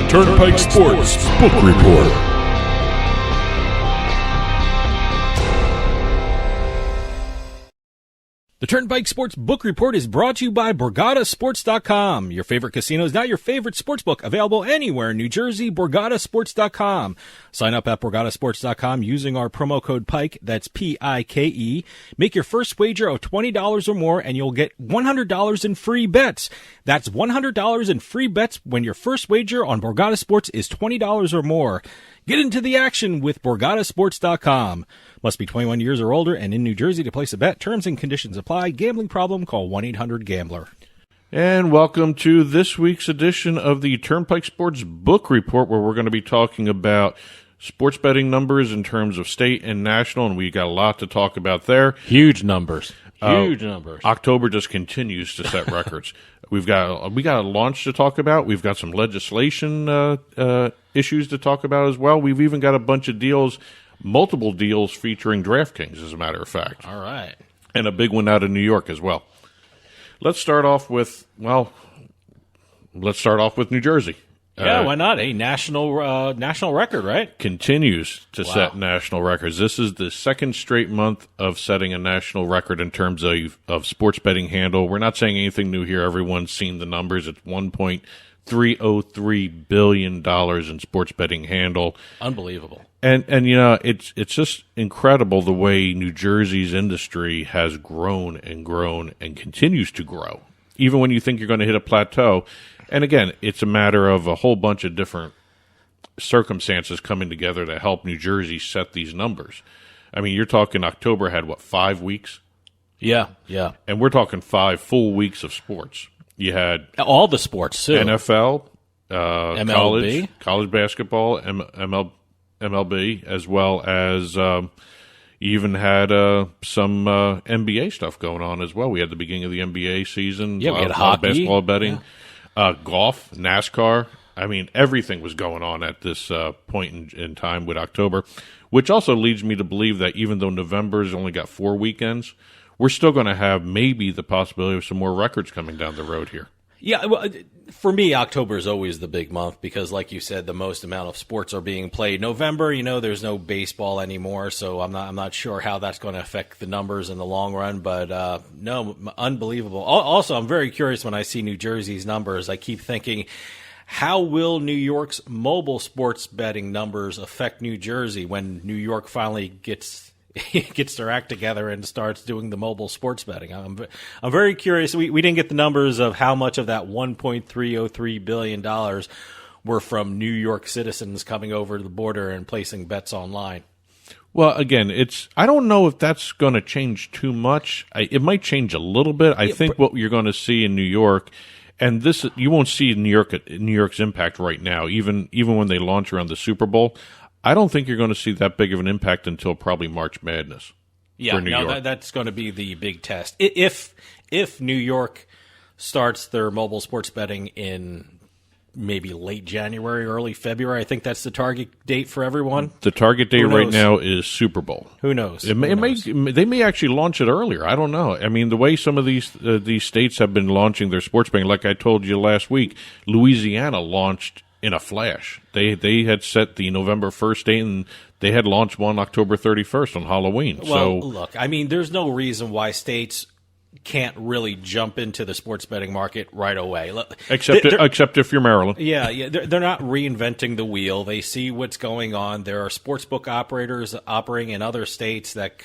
Turnpike Sports Book Report. The Turnpike Sports Book Report is brought to you by BorgataSports.com. Your favorite casino is now your favorite sportsbook. Available anywhere in New Jersey, BorgataSports.com. Sign up at BorgataSports.com using our promo code PIKE, that's P-I-K-E. Make your first wager of $20 or more and you'll get $100 in free bets. That's $100 in free bets when your first wager on Borgata Sports is $20 or more. Get into the action with BorgataSports.com. Must be 21 years or older and in New Jersey to place a bet. Terms and conditions apply. Gambling problem? Call 1-800-GAMBLER. And welcome to this week's edition of the Turnpike Sports Book Report, where we're going to be talking about sports betting numbers in terms of state and national, and we got a lot to talk about there. Huge numbers. Huge numbers. October just continues to set records. We got a launch to talk about. We've got some legislation issues to talk about as well. We've even got a bunch of deals, multiple deals featuring DraftKings, as a matter of fact. All right. And a big one out of New York as well. Let's start off with New Jersey. Yeah, why not? A national record, right? Continues to set national records. This is the second straight month of setting a national record in terms of sports betting handle. We're not saying anything new here. Everyone's seen the numbers. It's $1.303 billion in sports betting handle. Unbelievable. And you know, it's just incredible the way New Jersey's industry has grown and grown and continues to grow, even when you think you're going to hit a plateau. And again, it's a matter of a whole bunch of different circumstances coming together to help New Jersey set these numbers. I mean, you're talking October had, 5 weeks Yeah, yeah. And we're talking 5 full weeks of sports. You had all the sports, too. NFL, MLB. college basketball, MLB, as well as you even had some NBA stuff going on as well. We had the beginning of the NBA season. Yeah, we had a lot hockey. of basketball betting, golf, NASCAR. I mean, everything was going on at this point in time with October, which also leads me to believe that even though November's only got 4 weekends, we're still going to have maybe the possibility of some more records coming down the road here. Yeah, well, for me, October is always the big month because, like you said, the most amount of sports are being played. November, there's no baseball anymore, so I'm not sure how that's going to affect the numbers in the long run. But no, unbelievable. Also, I'm very curious when I see New Jersey's numbers. I keep thinking, how will New York's mobile sports betting numbers affect New Jersey when New York finally gets their act together and starts doing the mobile sports betting? I'm very curious. We didn't get the numbers of how much of that $1.303 billion were from New York citizens coming over the border and placing bets online. Well, again, I don't know if that's going to change too much. It might change a little bit. I think what you're going to see in New York, and this you won't see New York's impact right now, even when they launch around the Super Bowl. I don't think you're going to see that big of an impact until probably March Madness. Yeah, for New York. That's going to be the big test. If New York starts their mobile sports betting in maybe late January, early February, I think that's the target date for everyone. The target date right now is Super Bowl. Who knows? They may actually launch it earlier. I don't know. I mean, the way some of these states have been launching their sports betting, like I told you last week, Louisiana launched in a flash. They had set the November 1st date, and they had launched one October 31st on Halloween. Well, look, I mean, there's no reason why states can't really jump into the sports betting market right away. Except if you're Maryland. Yeah, they're not reinventing the wheel. They see what's going on. There are sportsbook operators operating in other states that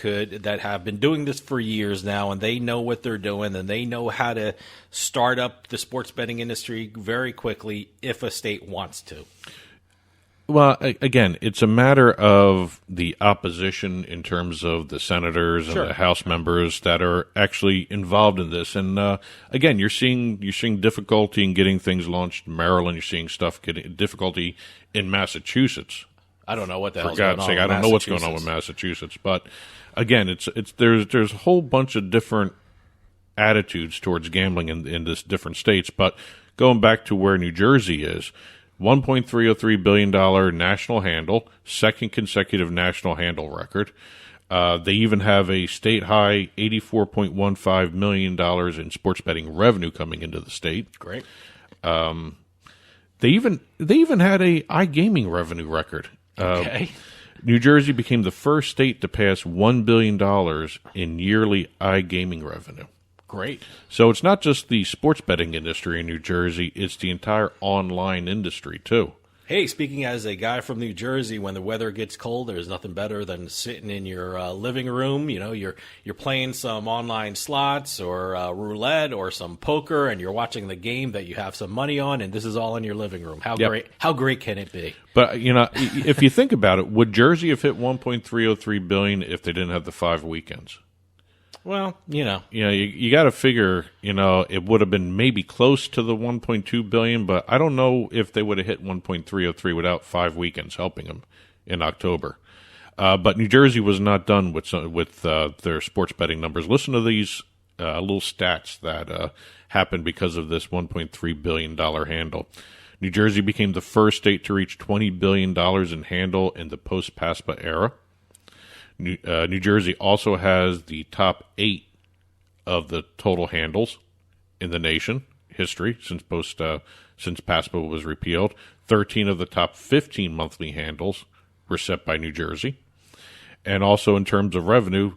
have been doing this for years now, and they know what they're doing, and they know how to start up the sports betting industry very quickly if a state wants to. Well, again, it's a matter of the opposition in terms of the senators and the House members that are actually involved in this. And again, you're seeing difficulty in getting things launched in Maryland. You're seeing difficulty in Massachusetts. I don't know what the hell's going on. For God's sake, I don't know what's going on with Massachusetts. But again, there's a whole bunch of different attitudes towards gambling in this different states. But going back to where New Jersey is. $1.303 billion national handle, second consecutive national handle record. They even have a state-high $84.15 million in sports betting revenue coming into the state. Great. They even had a iGaming revenue record. Okay. New Jersey became the first state to pass $1 billion in yearly iGaming revenue. Great. So it's not just the sports betting industry in New Jersey, it's the entire online industry, too. Hey, speaking as a guy from New Jersey, when the weather gets cold, there's nothing better than sitting in your living room. You're playing some online slots or roulette or some poker, and you're watching the game that you have some money on, and this is all in your living room. How great can it be? But, if you think about it, would Jersey have hit $1.303 billion if they didn't have the 5 weekends? Well, you got to figure, it would have been maybe close to the $1.2 billion, but I don't know if they would have hit 1.303 without 5 weekends helping them in October. But New Jersey was not done with their sports betting numbers. Listen to these little stats that happened because of this $1.3 billion handle. New Jersey became the first state to reach $20 billion in handle in the post-PASPA era. New Jersey also has the top 8 of the total handles in the nation history since PASPA was repealed. 13 of the top 15 monthly handles were set by New Jersey. And also in terms of revenue,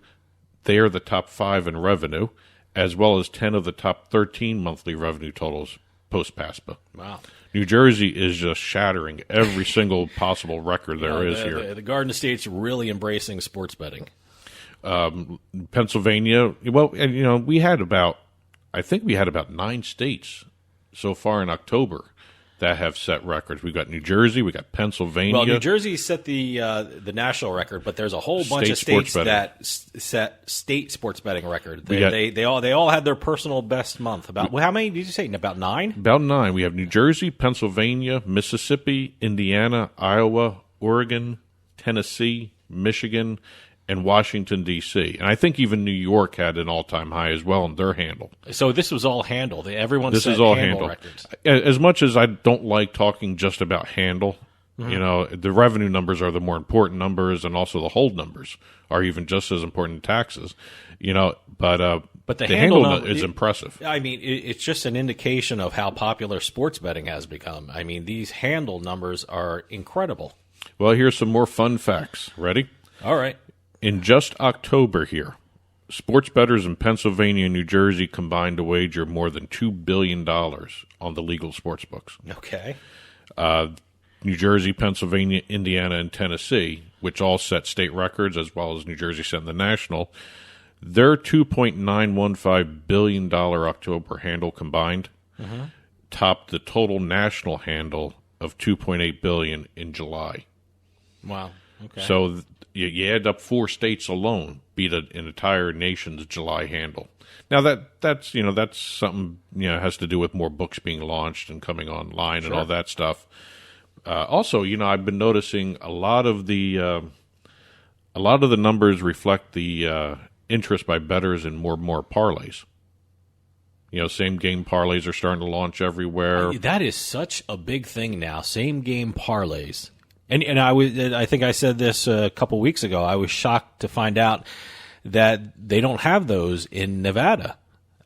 they are the top 5 in revenue, as well as 10 of the top 13 monthly revenue totals post-PASPA. Wow. New Jersey is just shattering every single possible record there is here. The Garden State's really embracing sports betting. Pennsylvania, well, and we had about 9 states so far in October that have set records. We've got New Jersey, we got Pennsylvania. Well, New Jersey set the national record, but there's a whole bunch of states that set state sports betting record. They all had their personal best month. About how many did you say? About 9? About 9. We have New Jersey, Pennsylvania, Mississippi, Indiana, Iowa, Oregon, Tennessee, Michigan, and Washington, D.C. And I think even New York had an all-time high as well in their handle. So this was all handle. Everyone this set is all handle records. As much as I don't like talking just about handle, the revenue numbers are the more important numbers, and also the hold numbers are even just as important as taxes. But the handle number is impressive. I mean, it's just an indication of how popular sports betting has become. I mean, these handle numbers are incredible. Well, here's some more fun facts. Ready? All right. In just October here, sports bettors in Pennsylvania and New Jersey combined to wager more than $2 billion on the legal sports books. Okay. New Jersey, Pennsylvania, Indiana, and Tennessee, which all set state records, as well as New Jersey set the national, their $2.915 billion October handle combined topped the total national handle of $2.8 billion in July. Wow. Okay. So you add up 4 states alone, beat an entire nation's July handle. Now that's something has to do with more books being launched and coming online and all that stuff. Also, I've been noticing a lot of the numbers reflect the interest by bettors in more and more parlays. Same game parlays are starting to launch everywhere. That is such a big thing now. Same game parlays. And I think I said this a couple weeks ago. I was shocked to find out that they don't have those in Nevada.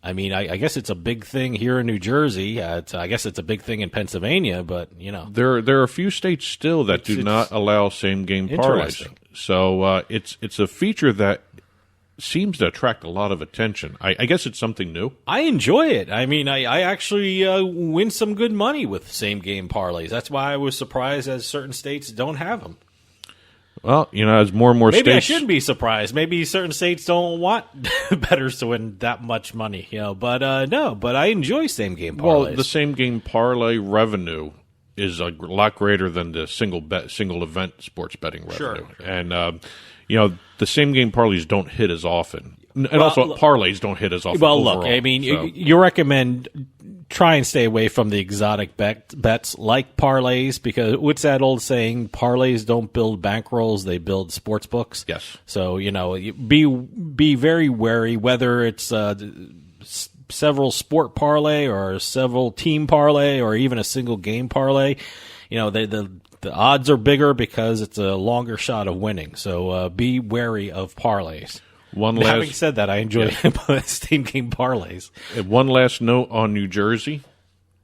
I mean, I guess it's a big thing here in New Jersey. I guess it's a big thing in Pennsylvania, but there are a few states still that do not allow same game parlays. So it's a feature that seems to attract a lot of attention. I guess it's something new. I enjoy it. I mean, I actually win some good money with same-game parlays. That's why I was surprised as certain states don't have them. Well, as more and more states... Maybe I shouldn't be surprised. Maybe certain states don't want bettors to win that much money, But I enjoy same-game parlays. Well, the same-game parlay revenue is a lot greater than the single event sports betting revenue. Sure. And the same game parlays don't hit as often, and also parlays don't hit as often. Well, overall, look, I mean, you recommend try and stay away from the exotic bets like parlays, because what's that old saying? Parlays don't build bankrolls; they build sports books. Yes. So be very wary whether it's several sport parlay or several team parlay or even a single game parlay. The odds are bigger because it's a longer shot of winning. So be wary of parlays. Having said that, I enjoy same game parlays. One last note on New Jersey.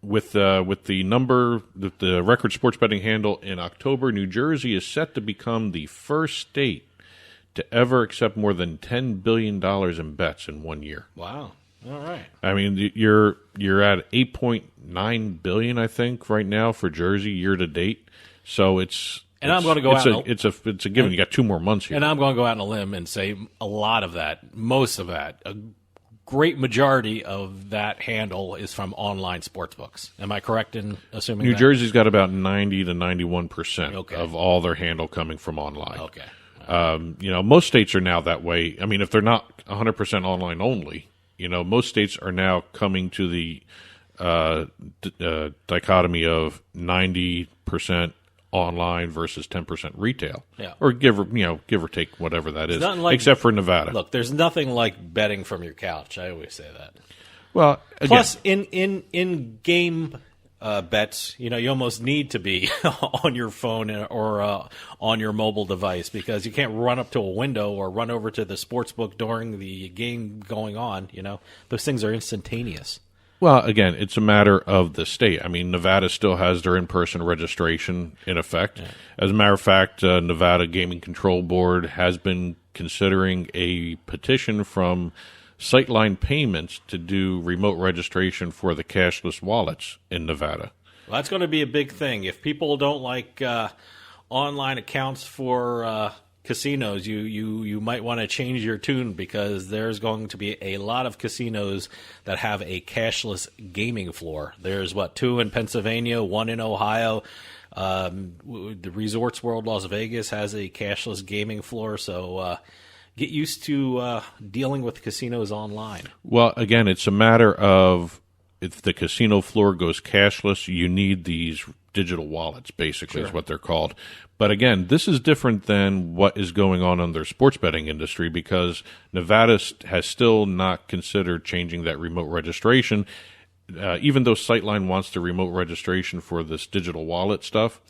With the record sports betting handle in October, New Jersey is set to become the first state to ever accept more than $10 billion in bets in 1 year. Wow. All right. I mean, you're at $8.9 billion, I think, right now for Jersey year to date. So I'm going to go out. It's a given. You got 2 more months here, and I'm going to go out on a limb and say a lot of that, most of that, a great majority of that handle is from online sportsbooks. Am I correct in assuming New Jersey's got about 90 to 91% of all their handle coming from online? Okay. Most states are now that way. I mean, if they're not 100% online only, most states are now coming to the dichotomy of 90% online versus 10% retail, or give or take whatever that is, except for Nevada. Look, there's nothing like betting from your couch. I always say that. Well, again, plus in game bets, you almost need to be on your phone or on your mobile device, because you can't run up to a window or run over to the sports book during the game going on. Those things are instantaneous. Well, again, it's a matter of the state. I mean, Nevada still has their in-person registration in effect. Yeah. As a matter of fact, Nevada Gaming Control Board has been considering a petition from Sightline Payments to do remote registration for the cashless wallets in Nevada. Well, that's going to be a big thing. If people don't like online accounts for casinos, you might want to change your tune, because there's going to be a lot of casinos that have a cashless gaming floor. There's 2 in Pennsylvania, 1 in Ohio. The Resorts World Las Vegas has a cashless gaming floor, so get used to dealing with casinos online. Well, again, it's a matter of, if the casino floor goes cashless, you need these digital wallets, basically, is what they're called. But again, this is different than what is going on in their sports betting industry, because Nevada has still not considered changing that remote registration. Even though Sightline wants the remote registration for this digital wallet stuff,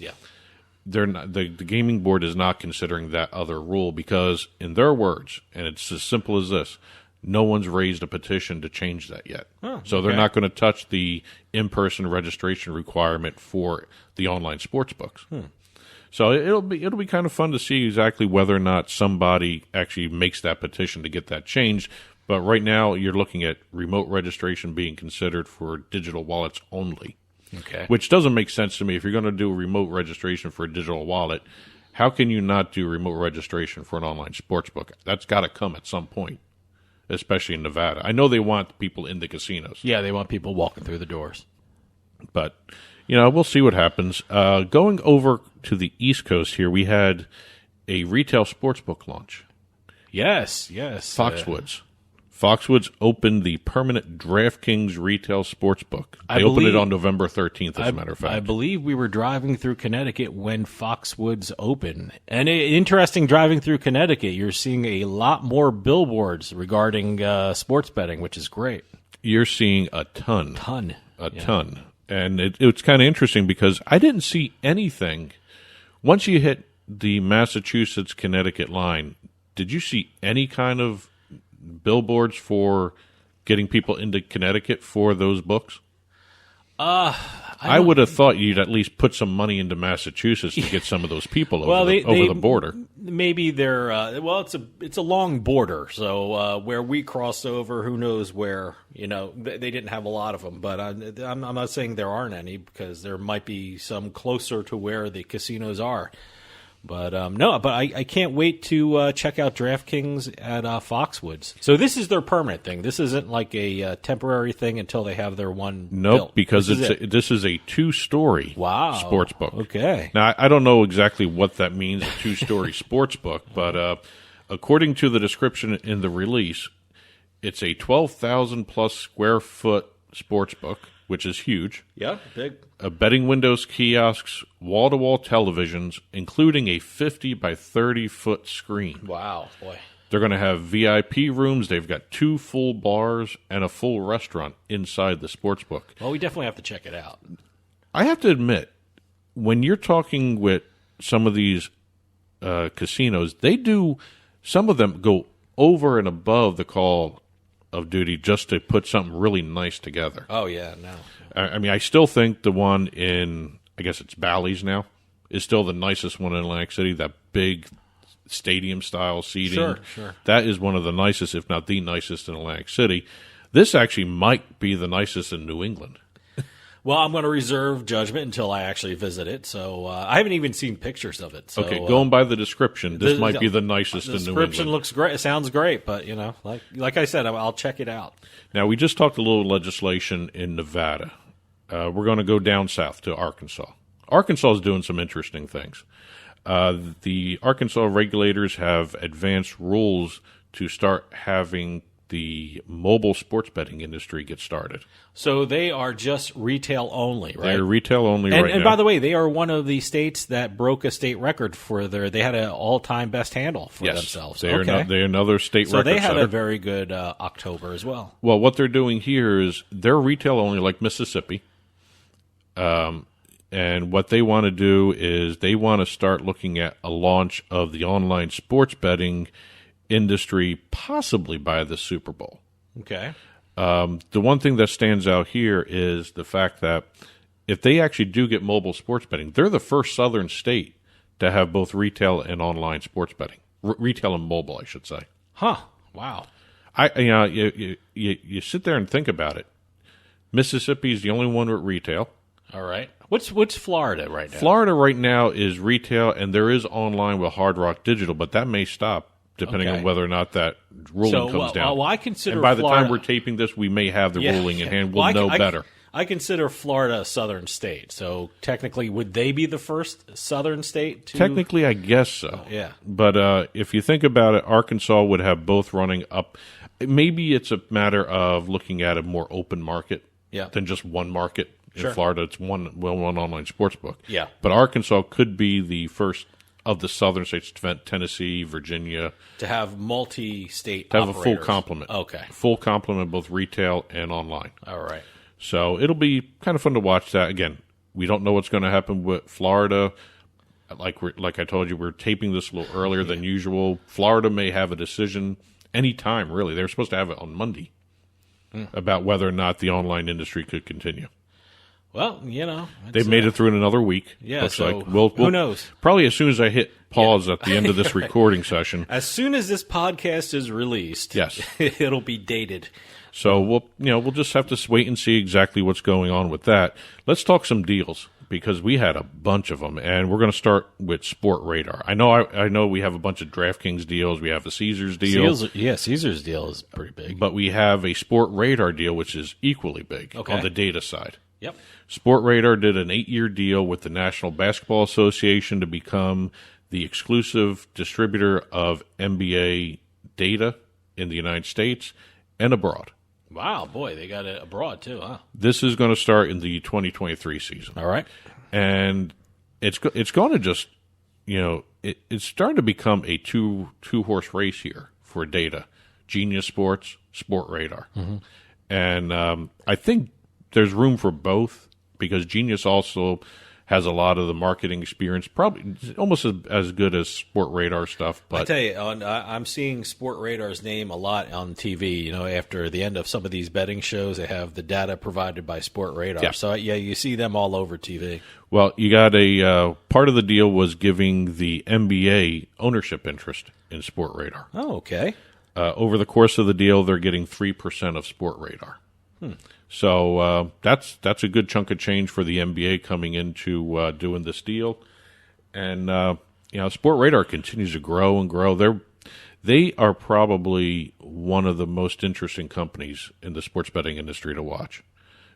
they're not, the gaming board is not considering that other rule, because, in their words, and it's as simple as this, no one's raised a petition to change that yet. So they're not going to touch the in-person registration requirement for the online sports books. So it'll be kind of fun to see exactly whether or not somebody actually makes that petition to get that changed. But right now, you're looking at remote registration being considered for digital wallets only. Okay. Which doesn't make sense to me. If you're going to do a remote registration for a digital wallet, how can you not do remote registration for an online sports book? That's got to come at some point, especially in Nevada. I know they want people in the casinos. Yeah, they want people walking through the doors. But, we'll see what happens. Going over to the East Coast here, we had a retail sports book launch. Yes. Foxwoods. Foxwoods opened the permanent DraftKings retail sports book. They opened it on November 13th, as a matter of fact. I believe we were driving through Connecticut when Foxwoods opened. And interesting, driving through Connecticut, you're seeing a lot more billboards regarding sports betting, which is great. You're seeing a ton. A ton. And it's kind of interesting, because I didn't see anything. Once you hit the Massachusetts-Connecticut line, did you see any kind of billboards for getting people into Connecticut for those books? I would have thought you'd at least put some money into Massachusetts to get some of those people over the border. Maybe they're it's a long border, so where we crossed over, who knows where? They didn't have a lot of them, but I'm not saying there aren't any, because there might be some closer to where the casinos are. But I can't wait to check out DraftKings at Foxwoods. So this is their permanent thing. This isn't like a temporary thing until they have their one. Nope, built. because this is a 2-story sports book. Okay. Now, I don't know exactly what that means, a 2-story sports book, but according to the description in the release, it's a 12,000 plus square foot sports book, which is huge. Yeah, big. Betting windows, kiosks, wall-to-wall televisions, including a 50 by 30 foot screen. Wow, boy. They're going to have VIP rooms. They've got 2 full bars and a full restaurant inside the sportsbook. Well, we definitely have to check it out. I have to admit, when you're talking with some of these casinos, some of them go over and above the call of duty just to put something really nice together. Oh, yeah, no. I mean, I still think the one in, I guess it's Bally's now, is still the nicest one in Atlantic City, that big stadium-style seating. Sure. That is one of the nicest, if not the nicest, in Atlantic City. This actually might be the nicest in New England. Well, I'm going to reserve judgment until I actually visit it. So I haven't even seen pictures of it. So, okay, going by the description, this might be the nicest in New England. The description looks great. It sounds great, but, like I said, I'll check it out. Now, we just talked a little legislation in Nevada. We're going to go down south to Arkansas. Arkansas is doing some interesting things. The Arkansas regulators have advanced rules to start having the mobile sports betting industry get started. So they are just retail only, right? They're retail only right now. And by the way, they are one of the states that broke a state record for they had an all-time best handle for themselves. They're another state record So they had setter. a very good October as well. Well, what they're doing here is they're retail only, like Mississippi. And what they want to do is they want to start looking at a launch of the online sports betting industry possibly by the Super Bowl. Okay. The one thing that stands out here is the fact that if they actually do get mobile sports betting, they're the first southern state to have both retail and online sports betting. Retail and mobile, I should say. Huh. Wow. You sit there and think about it. Mississippi is the only one with retail. All right. What's Florida right now? Florida right now is retail, and there is online with Hard Rock Digital, but that may stop depending on whether or not that ruling comes down. Well, I consider and by the Florida, time we're taping this, we may have the ruling in hand. We'll know better. I consider Florida a southern state, so technically, would they be the first southern state to... Technically, I guess so. Yeah. But if you think about it, Arkansas would have both running up. Maybe it's a matter of looking at a more open market than just one market. In Florida, it's one online sports book. Yeah. But Arkansas could be the first of the southern states, Tennessee, Virginia. To have multi-state To have operators. a full complement. Okay. Full complement, both retail and online. All right. So it'll be kind of fun to watch that. Again, we don't know what's going to happen with Florida. Like I told you, we're taping this a little earlier than usual. Florida may have a decision anytime, really. They were supposed to have it on Monday about whether or not the online industry could continue. Well, you know. They've made it through in anher week. Yeah, looks so like. We'll, who knows? Probably as soon as I hit pause at the end of this recording session. As soon as this podcast is released, yes, it'll be dated. So we'll just have to wait and see exactly what's going on with that. Let's talk some deals because we had a bunch of them, and we're going to start with Sport Radar. I know we have a bunch of DraftKings deals. We have a Caesars deal. Caesars deal is pretty big. But we have a Sport Radar deal, which is equally big on the data side. Yep. Sport Radar did an 8-year deal with the National Basketball Association to become the exclusive distributor of NBA data in the United States and abroad. Wow, boy, they got it abroad too, huh? This is going to start in the 2023 season. All right. And it's going to just, it's starting to become a two-horse race here for data. Genius Sports, Sport Radar. Mm-hmm. And I think there's room for both because Genius also has a lot of the marketing experience, probably almost as good as Sport Radar stuff. But I tell you, I'm seeing Sport Radar's name a lot on TV. After the end of some of these betting shows, they have the data provided by Sport Radar. Yeah. So you see them all over TV. Well, you got a part of the deal was giving the NBA ownership interest in Sport Radar. Oh, okay. Over the course of the deal, they're getting 3% of Sport Radar. So that's a good chunk of change for the NBA coming into doing this deal, and Sport Radar continues to grow and grow. They are probably one of the most interesting companies in the sports betting industry to watch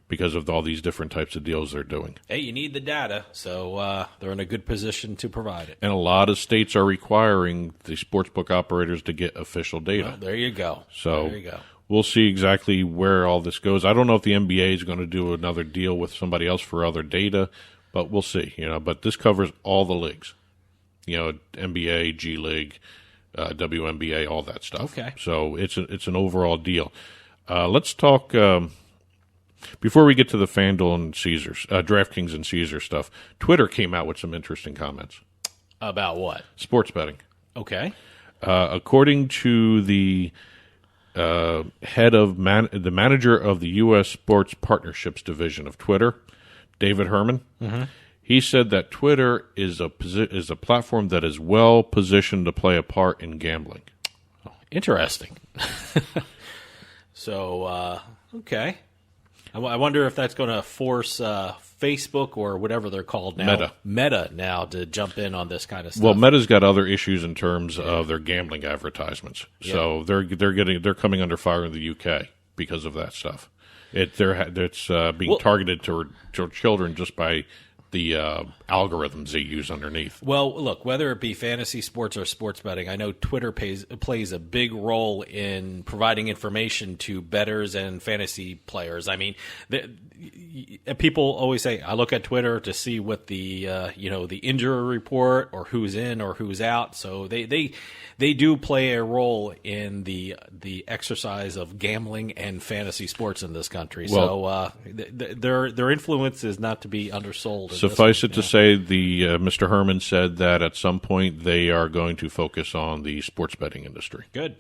because of all these different types of deals they're doing. Hey, you need the data, so they're in a good position to provide it. And a lot of states are requiring the sportsbook operators to get official data. Well, there you go. So there you go. We'll see exactly where all this goes. I don't know if the NBA is going to do another deal with somebody else for other data, but we'll see. But this covers all the leagues. NBA, G League, WNBA, all that stuff. Okay. So it's an overall deal. Let's talk before we get to the FanDuel and Caesars, DraftKings and Caesars stuff. Twitter came out with some interesting comments about what? Sports betting. Okay. According to the head of the manager of the U.S. Sports Partnerships Division of Twitter, David Herman. Mm-hmm. He said that Twitter is a platform that is well positioned to play a part in gambling. Interesting. So, okay. I wonder if that's going to force Facebook or whatever they're called now. Meta now to jump in on this kind of stuff. Well, Meta's got other issues in terms of their gambling advertisements. Yeah. So they're coming under fire in the UK because of that stuff. It's being targeted to children just by the algorithms they use underneath. Well, look, whether it be fantasy sports or sports betting, I know Twitter plays a big role in providing information to bettors and fantasy players. I mean, people always say, I look at Twitter to see what the the injury report or who's in or who's out. So they do play a role in the exercise of gambling and fantasy sports in this country. Well, so their influence is not to be undersold. Suffice it to say, the Mr. Herman said that at some point they are going to focus on the sports betting industry. Good.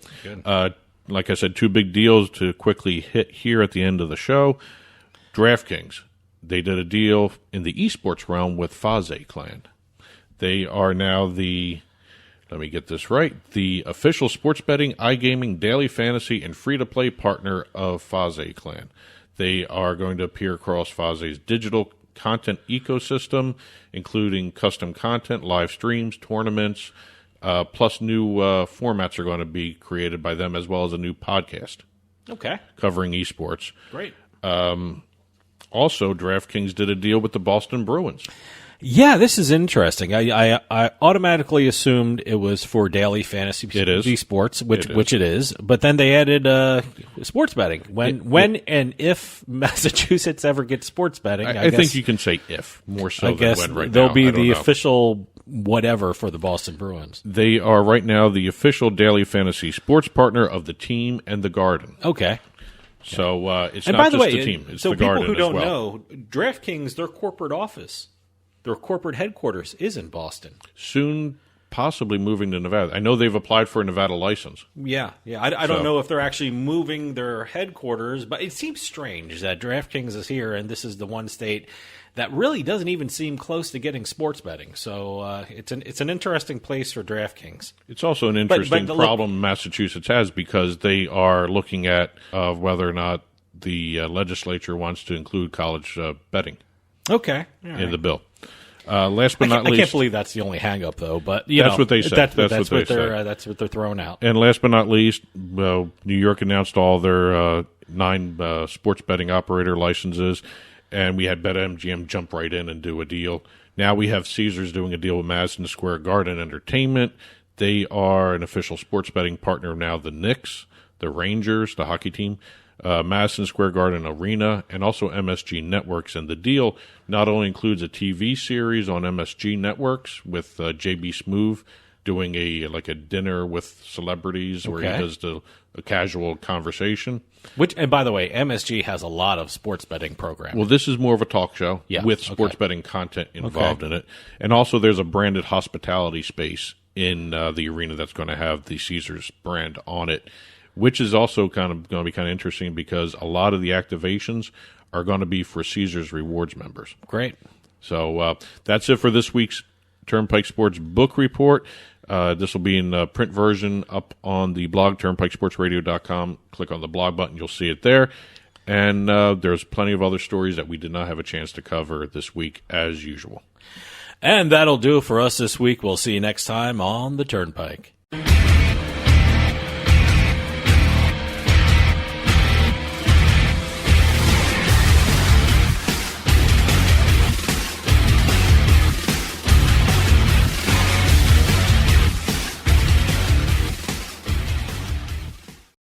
Like I said, two big deals to quickly hit here at the end of the show. DraftKings, they did a deal in the esports realm with Faze Clan. They are now let me get this right, the official sports betting, iGaming, daily fantasy, and free-to-play partner of Faze Clan. They are going to appear across Faze's digital content ecosystem, including custom content, live streams, tournaments, plus new formats are going to be created by them, as well as a new podcast. Okay. Covering esports. Great. Also, DraftKings did a deal with the Boston Bruins. Yeah, this is interesting. I automatically assumed it was for daily fantasy sports, which it is. But then they added sports betting. When and if Massachusetts ever gets sports betting, I think you can say if more so than when right now. They'll be the official whatever for the Boston Bruins. They are right now the official daily fantasy sports partner of the team and the Garden. Okay. So it's and not by the just way, the team; it's so the Garden people who don't as well. know, DraftKings, their corporate office, their corporate headquarters is in Boston. Soon, possibly moving to Nevada. I know they've applied for a Nevada license. Yeah. I don't know if they're actually moving their headquarters, but it seems strange that DraftKings is here, and this is the one state that really doesn't even seem close to getting sports betting. So it's an interesting place for DraftKings. It's also an interesting problem Massachusetts has, because they are looking at whether or not the legislature wants to include college betting. Okay. In the bill. Last but not least, I can't believe that's the only hang-up, though. But that's what they say. That's what they're throwing out. And last but not least, New York announced all their 9 sports betting operator licenses, and we had BetMGM jump right in and do a deal. Now we have Caesars doing a deal with Madison Square Garden Entertainment. They are an official sports betting partner of now the Knicks, the Rangers, the hockey team, Madison Square Garden Arena, and also MSG Networks. And the deal not only includes a TV series on MSG Networks with JB Smoove doing a dinner with celebrities where he does a casual conversation. And by the way, MSG has a lot of sports betting programs. Well, this is more of a talk show with sports betting content involved in it. And also there's a branded hospitality space in the arena that's going to have the Caesars brand on it, which is also kind of going to be kind of interesting because a lot of the activations are going to be for Caesars Rewards members. Great. So that's it for this week's Turnpike Sports Book Report. This will be in print version up on the blog, turnpikesportsradio.com. Click on the blog button. You'll see it there. And there's plenty of other stories that we did not have a chance to cover this week, as usual. And that'll do it for us this week. We'll see you next time on the Turnpike.